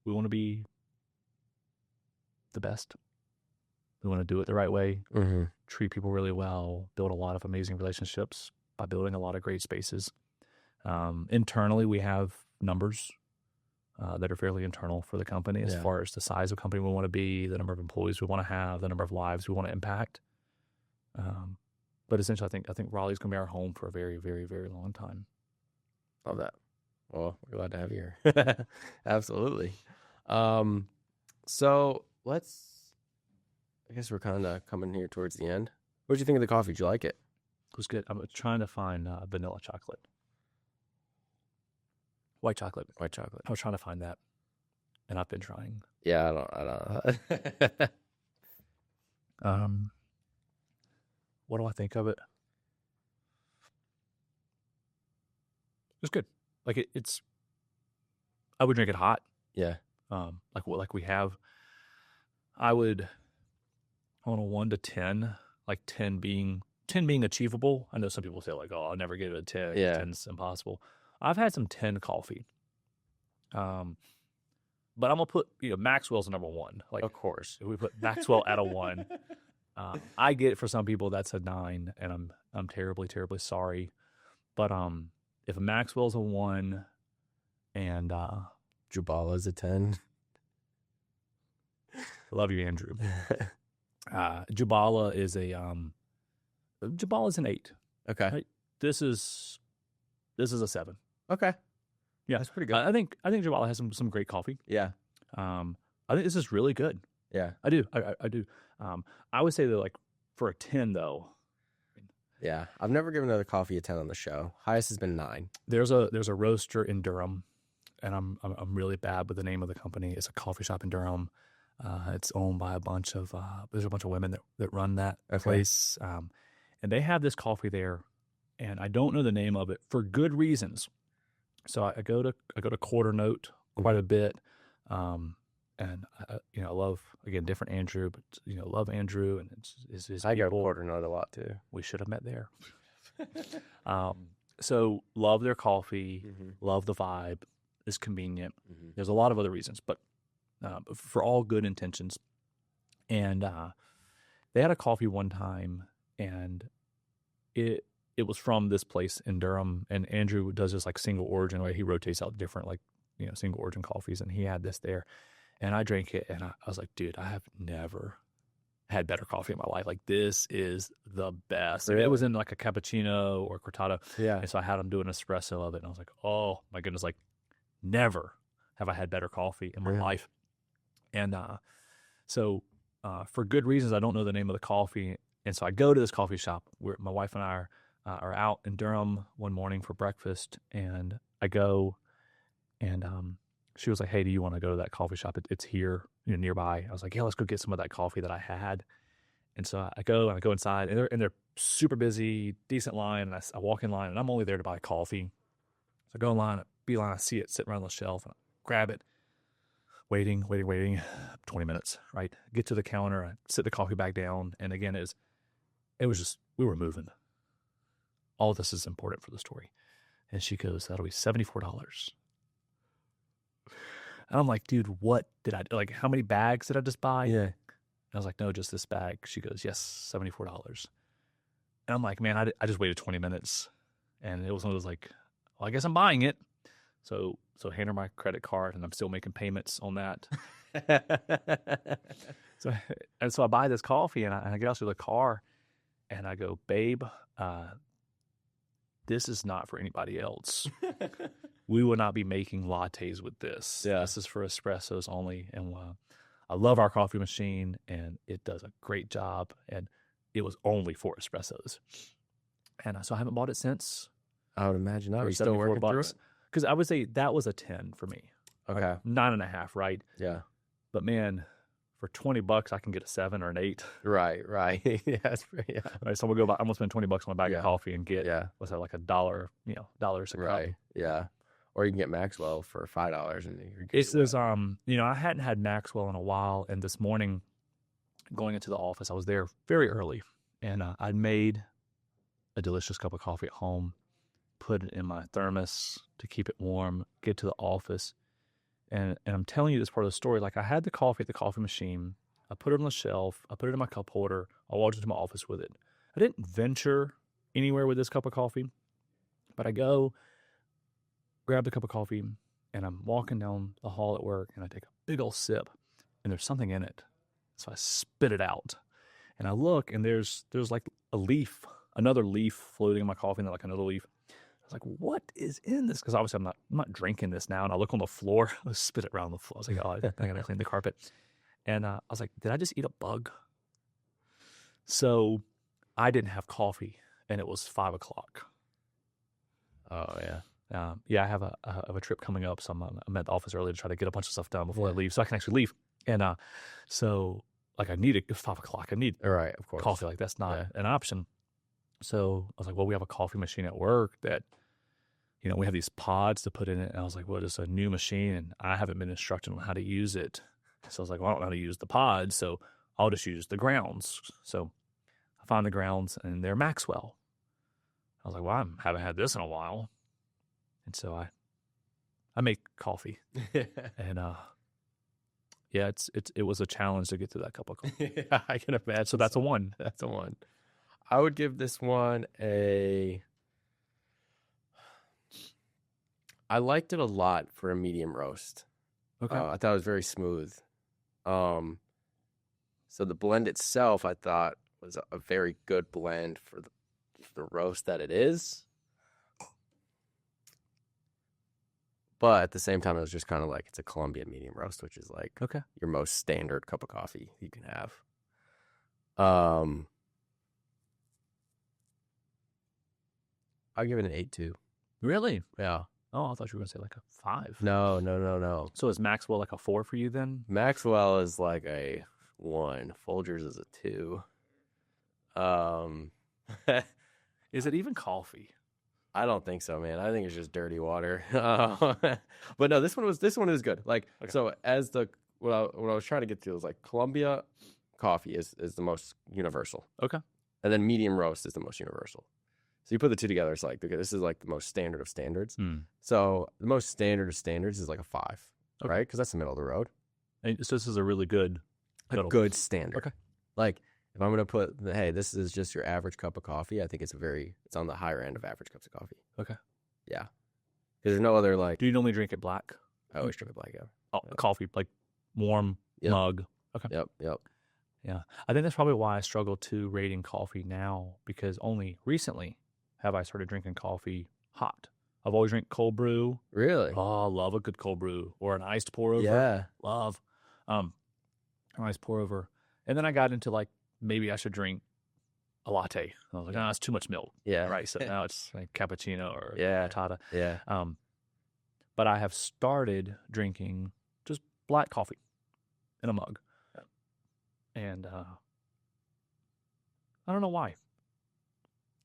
to be the best. We want to do it the right way, treat people really well, build a lot of amazing relationships by building a lot of great spaces. Internally, we have numbers that are fairly internal for the company as far as the size of company we want to be, the number of employees we want to have, the number of lives we want to impact. But essentially, I think Raleigh's going to be our home for a very, very, very long time. Love that. Well, we're glad to have you here. Absolutely. So I guess we're kind of coming here towards the end. What did you think of the coffee? Did you like it? It was good. I'm trying to find vanilla chocolate. White chocolate. I was trying to find that, and I've been trying. Yeah, I don't. What do I think of it? It's good. Like it's. I would drink it hot. Yeah. Like we have. I would, on a 1 to 10, like 10 being achievable. I know some people say like, oh, I'll never get it a 10. Yeah. 10's impossible. I've had some 10 coffee. But I'm gonna put Maxwell's number 1. Like, of course, if we put Maxwell at a 1, I get it. For some people that's a 9, and I'm terribly, terribly sorry. But if Maxwell's a 1, and Jubala's a 10. Love you, Andrew. Jubala is Jubala's an 8. Okay. Right? This is a 7. Okay. Yeah, that's pretty good. I think Jubala has some great coffee. Yeah. I think this is really good. Yeah. I do. I do. I would say that, like, for a 10 though. Yeah, I've never given another coffee a 10 on the show. Highest has been 9. There's a roaster in Durham, and I'm really bad with the name of the company. It's a coffee shop in Durham. It's owned by there's a bunch of women that run that place. And they have this coffee there, and I don't know the name of it for good reasons. So I go to Quarter Note quite a bit. And I love, again, different Andrew, but love Andrew, and it's I go to Quarter Note a lot too. We should have met there. So love their coffee, love the vibe. It's convenient. There's a lot of other reasons, but for all good intentions. And they had a coffee one time, and it was from this place in Durham. And Andrew does this like single origin, where he rotates out different single origin coffees, and he had this there. And I drank it, and I was like, dude, I have never had better coffee in my life. Like, this is the best. Really? It was in like a cappuccino or cortado. Yeah. And so I had them do an espresso of it. And I was like, oh my goodness, like never have I had better coffee in my Really? life. And so for good reasons, I don't know the name of the coffee. And so I go to this coffee shop where my wife and I are out in Durham one morning for breakfast. And I go and she was like, hey, do you want to go to that coffee shop? It's here, nearby. I was like, yeah, let's go get some of that coffee that I had. And so I go inside, and they're super busy, decent line. And I walk in line, and I'm only there to buy coffee. So I go in line, beeline, I see it sitting around the shelf, and I grab it, waiting, 20 minutes, right? Get to the counter, I sit the coffee back down, and again, it was just, we were moving. All of this is important for the story. And she goes, that'll be $74. And I'm like, dude, what did I do? Like, how many bags did I just buy? Yeah. And I was like, no, just this bag. She goes, yes, $74. And I'm like, man, I just waited 20 minutes. And it was one of those like, well, I guess I'm buying it. So hand her my credit card, and I'm still making payments on that. So I buy this coffee, and I get out to the car, and I go, babe, this is not for anybody else. We will not be making lattes with this. Yeah. This is for espressos only. And I love our coffee machine, and it does a great job. And it was only for espressos. And so I haven't bought it since. I would imagine not. Are For you still working through $74. it? Because I would say that was a 10 for me. Okay. Like 9.5, right? Yeah. But man, for $20, I can get a 7 or an 8. Right. Yeah. Yeah. Right. So I'm gonna spend $20 on a bag of coffee and get what's that, like $1, dollars a cup. Right. Yeah. Or you can get Maxwell for $5 and you're It's this, I hadn't had Maxwell in a while, and this morning going into the office, I was there very early, and I'd made a delicious cup of coffee at home, put it in my thermos to keep it warm, get to the office, and I'm telling you this part of the story. Like, I had the coffee at the coffee machine, I put it on the shelf, I put it in my cup holder, I walked into my office with it. I didn't venture anywhere with this cup of coffee, but I go, grab the cup of coffee, and I'm walking down the hall at work, and I take a big old sip, and there's something in it. So I spit it out, and I look, and there's like a leaf, another leaf floating in my coffee, and then like another leaf. I was like, what is in this? Because obviously I'm not drinking this now. And I look on the floor, I spit it around the floor. I was like, oh, I gotta clean the carpet. And I was like, did I just eat a bug? So I didn't have coffee, and it was 5 o'clock. Oh yeah. I have a trip coming up, so I'm at the office early to try to get a bunch of stuff done before I leave, so I can actually leave. And so like I need it. It's 5 o'clock. I need Of course. coffee. Like, that's not an option. So I was like, well, we have a coffee machine at work that, we have these pods to put in it. And I was like, well, it's a new machine, and I haven't been instructed on how to use it. So I was like, well, I don't know how to use the pods, so I'll just use the grounds. So I find the grounds, and they're Maxwell. I was like, well, I haven't had this in a while. And so I make coffee, and it was a challenge to get through that cup of coffee. Yeah, I can imagine. So that's a 1. That's a 1. I would give this one I liked it a lot for a medium roast. Okay. I thought it was very smooth. So the blend itself, I thought, was a very good blend for the roast that it is. But at the same time, it was just kind of like, it's a Colombia medium roast, which is like your most standard cup of coffee you can have. I'll give it an 8 too. Really? Yeah. Oh, I thought you were going to say like a 5. No. So is Maxwell like a 4 for you then? Maxwell is like a 1. Folgers is a 2. Is it even coffee? I don't think so, man. I think it's just dirty water. But no, this one is good. Like, so as what I was trying to get to was like, Colombia coffee is the most universal. Okay. And then medium roast is the most universal. So you put the two together, it's like, okay, this is like the most standard of standards. So the most standard of standards is like a 5, right? Because that's the middle of the road. And so this is a really good good standard. Okay. Like, if I'm going to put, hey, this is just your average cup of coffee, I think it's on the higher end of average cups of coffee. Okay. Yeah. Because there's no other, like. Do you normally drink it black? I always drink it black, yeah. Oh, coffee, like warm mug. Okay. Yep. Yeah. I think that's probably why I struggle to rating coffee now, because only recently have I started drinking coffee hot. I've always drank cold brew. Really? Oh, love a good cold brew or an iced pour over. Yeah. Love an iced pour over. And then I got into like, maybe I should drink a latte. I was like, oh, it's too much milk. Yeah. Right. So now it's like cappuccino or Yeah. matata. Yeah. But I have started drinking just black coffee in a mug. And I don't know why.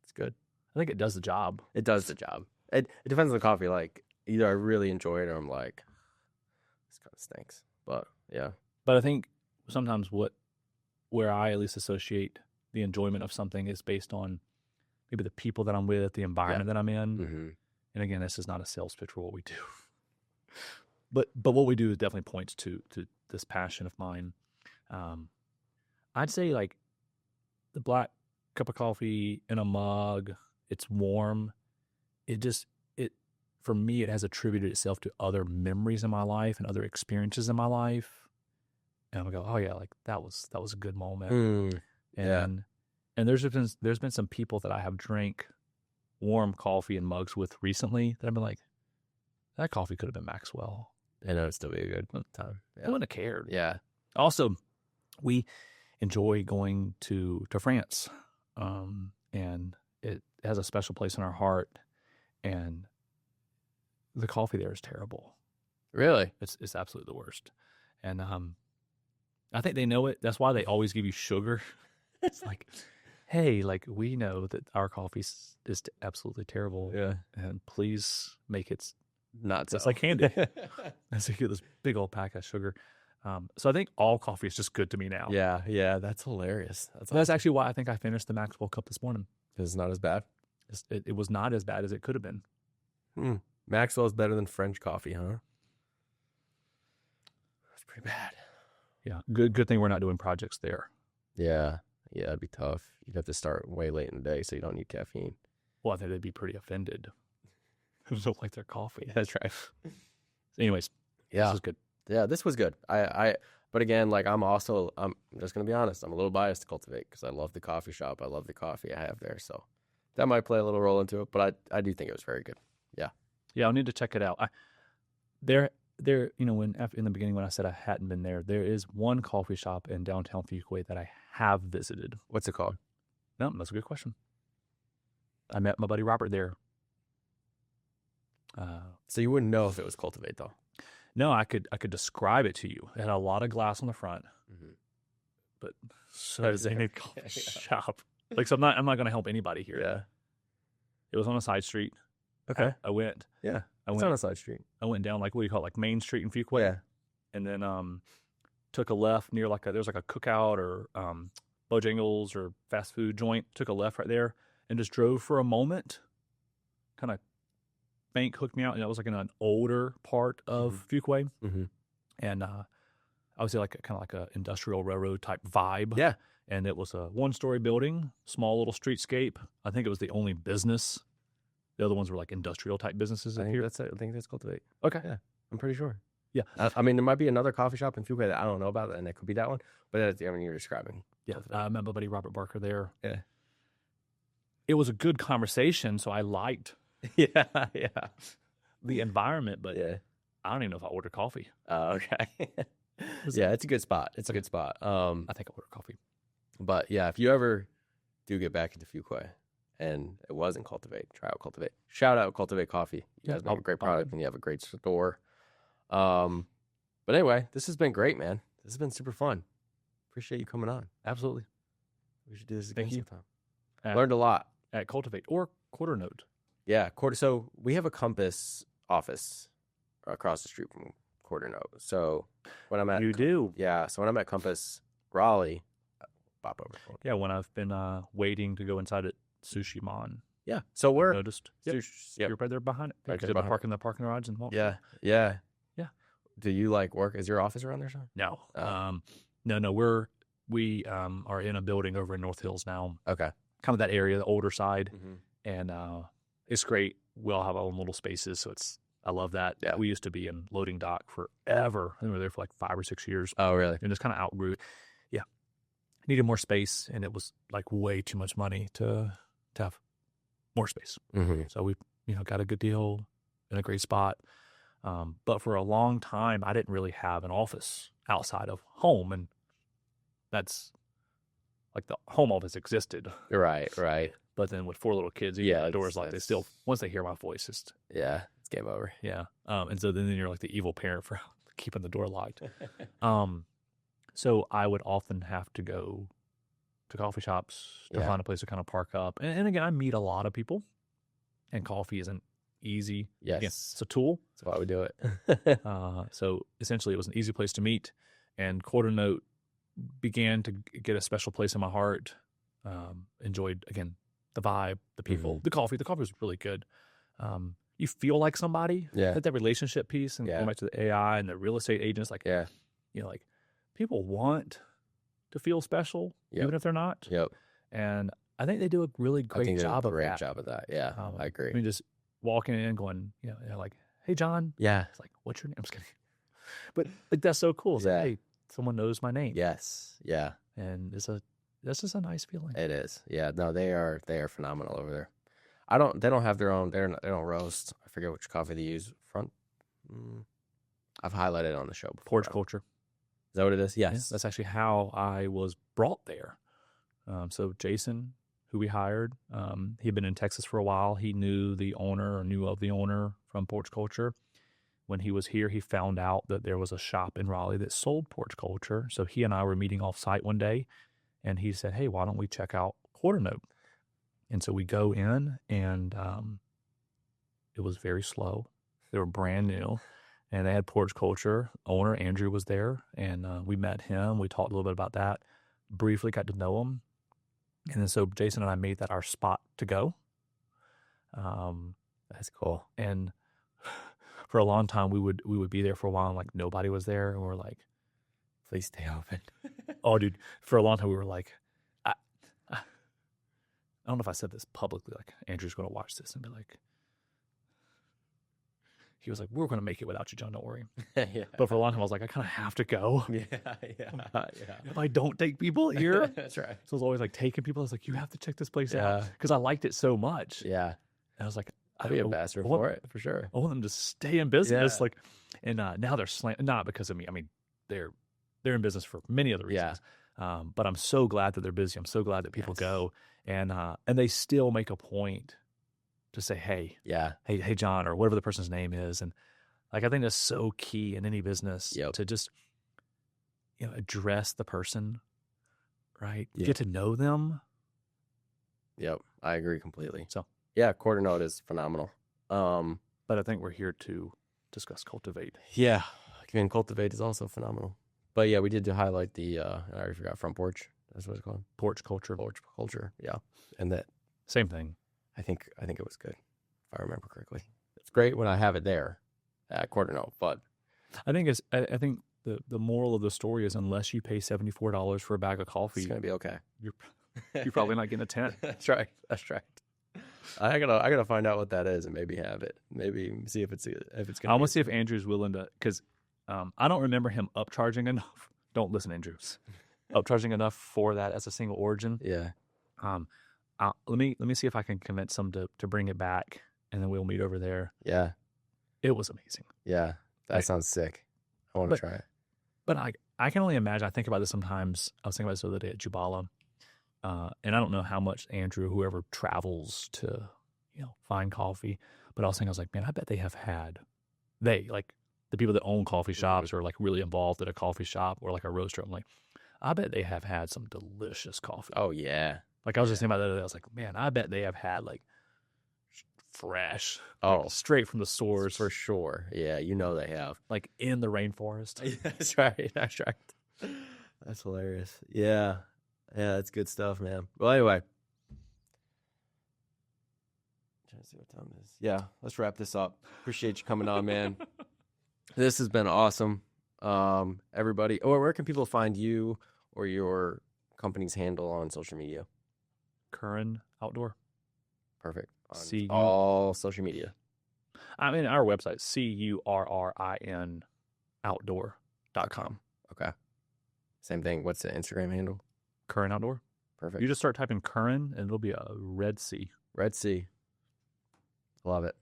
It's good. I think it does the job. It does the job. It depends on the coffee. Like, either I really enjoy it or I'm like, this kind of stinks. But yeah. But I think sometimes where I at least associate the enjoyment of something is based on maybe the people that I'm with, the environment that I'm in. Mm-hmm. And again, this is not a sales pitch for what we do. But what we do definitely points to this passion of mine. I'd say like the black cup of coffee in a mug, it's warm. For me, it has attributed itself to other memories in my life and other experiences in my life. And I go, oh yeah, like that was a good moment. And there's been some people that I have drank warm coffee in mugs with recently that I've been like, that coffee could have been Maxwell. And it would still be a good time. I wouldn't have cared. Yeah. Also, we enjoy going to France, and it has a special place in our heart. And the coffee there is terrible. Really? It's absolutely the worst. And I think they know it. That's why they always give you sugar. It's like, hey, like we know that our coffee is absolutely terrible. Yeah. And please make it Not so. it's like candy. And so you get this big old pack of sugar. So I think all coffee is just good to me now. Yeah. Yeah. That's hilarious. That's actually why I think I finished the Maxwell cup this morning. Because it's not as bad. It was not as bad as it could have been. Maxwell's better than French coffee, huh? That's pretty bad. Yeah. Good thing we're not doing projects there. Yeah. Yeah, it'd be tough. You'd have to start way late in the day so you don't need caffeine. Well, I think they'd be pretty offended. Who don't like their coffee. That's right. Anyways, Yeah. this was good. Yeah, this was good. But again, like I'm just gonna be honest. I'm a little biased to Cultivate because I love the coffee shop. I love the coffee I have there. So that might play a little role into it. But I do think it was very good. Yeah. Yeah, I'll need to check it out. There, when in the beginning when I said I hadn't been there is one coffee shop in downtown Fuquay that I have visited. What's it called? No, that's a good question. I met my buddy Robert there. So you wouldn't know if it was Cultivate though. No, I could describe it to you. It had a lot of glass on the front, but so That a coffee shop. Like, so I'm not going to help anybody here. Yeah. It was on a side street. Okay. I went. Yeah. I It's went on a side street. I went down like, what do you call it? Like Main Street in Fuquay. Yeah. And then took a left near there's like a cookout or Bojangles or fast food joint. Took a left right there and just drove for a moment. Kind of bank hooked me out, and I was like in an older part of Fuquay. And I would say like kind of like a industrial railroad type vibe. Yeah. And it was a 1-story building, small little streetscape. I think it was the only business. The other ones were like industrial type businesses. I here. think that's Cultivate. Okay. Yeah. I'm pretty sure. Yeah. I mean, there might be another coffee shop in Fuquay that I don't know about, and that could be that one. But you're describing. Yeah. Cultivate. I met my buddy Robert Barker there. Yeah. It was a good conversation, so I liked Yeah. the environment, but Yeah. I don't even know if I ordered coffee. Okay. Yeah, it's a good spot. It's a good spot. I think I ordered coffee. But yeah, if you ever do get back into Fuquay and it wasn't Cultivate, try out Cultivate. Shout out Cultivate Coffee. You guys make a great product and you have a great store. But anyway, this has been great, man. This has been super fun. Appreciate you coming on. Absolutely. We should do this again sometime. At, Learned a lot. At Cultivate or Quarter Note. Yeah, so we have a Compass office across the street from Quarter Note. So when I'm at You do. Yeah, so when I'm at Compass Raleigh, pop over. Yeah, when I've been waiting to go inside at Sushi Mon. Yeah, so we're Noticed. Yep. You're right there behind it. Right Did there the behind park in the parking garage and walk. Yeah. Do you like work? Is your office around there, son? No. Oh. No. We are in a building over in North Hills now. Okay. Kind of that area, the older side, Mm-hmm. and it's great. We all have our own little spaces, so I love that. Yeah. We used to be in loading dock forever. I think we were there for like 5 or 6 years, Oh, really? and just kind of outgrew it. Yeah. needed more space, and it was like way too much money to have more space. Mm-hmm. So we, got a good deal in a great spot. But for a long time, I didn't really have an office outside of home, and that's like the home office existed. Right. But then with 4 little kids, the doors locked. They still, once they hear my voice, it's game over. yeah. And so then you're like the evil parent for keeping the door locked. So I would often have to go to coffee shops to find a place to kind of park up. And again, I meet a lot of people, and coffee isn't easy. Yes. Again, it's a tool. That's why we do it. So essentially, it was an easy place to meet, and Quarter Note began to get a special place in my heart. Enjoyed, again, the vibe, the people, the coffee. The coffee was really good. You feel like somebody. Yeah. Like that relationship piece, and going back to the AI and the real estate agents, like, like people want to feel special, even if they're not. Yep. And I think they do a really great job of that. Yeah, I agree. I mean, just walking in, going, like, hey, John. Yeah. It's like, what's your name? I'm just kidding. But like, that's so cool. It's like, hey, someone knows my name. Yes. Yeah. And that's just a nice feeling. It is. Yeah. No, they are phenomenal over there. They don't have their own, they don't roast. I forget which coffee they use. I've highlighted it on the show before. Porch culture. Is that what it is? Yes. Yeah, that's actually how I was brought there. So Jason, who we hired, he had been in Texas for a while. He knew of the owner from Porch Culture. When he was here, he found out that there was a shop in Raleigh that sold Porch Culture. So he and I were meeting off site one day, and he said, hey, why don't we check out Quarter Note? And so we go in, and it was very slow. They were brand new, and they had Porch Culture. Owner Andrew was there, and we met him. We talked a little bit about that. Briefly got to know him. And then so Jason and I made that our spot to go. That's cool. And for a long time, we would be there for a while, and like nobody was there, and we're like, please stay open. Oh, dude! For a long time, we were like, I don't know if I said this publicly. Like, Andrew's going to watch this and be like, he was like, we're going to make it without you, John. Don't worry. Yeah. But for a long time, I was like, I kind of have to go. Yeah. If I don't take people here, that's right. So I was always like taking people. I was like, you have to check this place out, because I liked it so much. Yeah. And I was like, I'd be ambassador for it, for sure. I want them to stay in business. Like, and now they're not because of me. I mean, they're in business for many other reasons. But I'm so glad that they're busy. I'm so glad that people go, and they still make a point to say, hey, hey, John, or whatever the person's name is. And like, I think that's so key in any business to just, address the person, right? Yep. Get to know them. Yep. I agree completely. So, yeah, Quarter Note is phenomenal. But I think we're here to discuss Cultivate. Yeah. And Cultivate is also phenomenal. But yeah, we did highlight the, I already forgot, Front Porch. That's what it's called. Porch Culture. Porch Culture. Yeah. And that. Same thing. I think it was good, if I remember correctly. It's great when I have it there at Quarter Note, but I think the moral of the story is, unless you pay $74 for a bag of coffee, it's gonna be okay. You're probably not getting a tent. That's right. I gotta find out what that is and maybe have it. Maybe see if it's gonna. I want to see if Andrew's willing to, because I don't remember him upcharging enough. Don't listen, Andrew. Upcharging enough for that as a single origin. Yeah. Let me see if I can convince them to bring it back, and then we'll meet over there. Yeah. It was amazing. Yeah. That sounds sick. I want to try it. But I can only imagine. I think about this sometimes. I was thinking about this the other day at Jubala. And I don't know how much Andrew, whoever travels to, find coffee, but I was like, man, I bet they have had, like the people that own coffee shops or like really involved at a coffee shop or like a roaster. I'm like, I bet they have had some delicious coffee. Oh yeah. Like I was just thinking about that the other day. I was like, man, I bet they have had like fresh, straight from the source. For sure. Yeah. They have. Like in the rainforest. That's right. That's hilarious. Yeah. Yeah, that's good stuff, man. Well, anyway. Trying to see what time it is. Yeah, let's wrap this up. Appreciate you coming on, man. This has been awesome. Everybody, where can people find you or your company's handle on social media? Currin Outdoor. Perfect. On all social media. I mean, our website, CURRIN outdoor.com. Okay. Same thing. What's the Instagram handle? Currin Outdoor. Perfect. You just start typing Currin, and it'll be a Red Sea. Red Sea. Love it.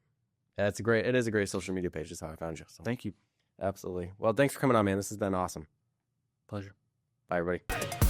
Yeah, it is a great social media page. That's how I found you. So. Thank you. Absolutely. Well, thanks for coming on, man. This has been awesome. Pleasure. Bye, everybody.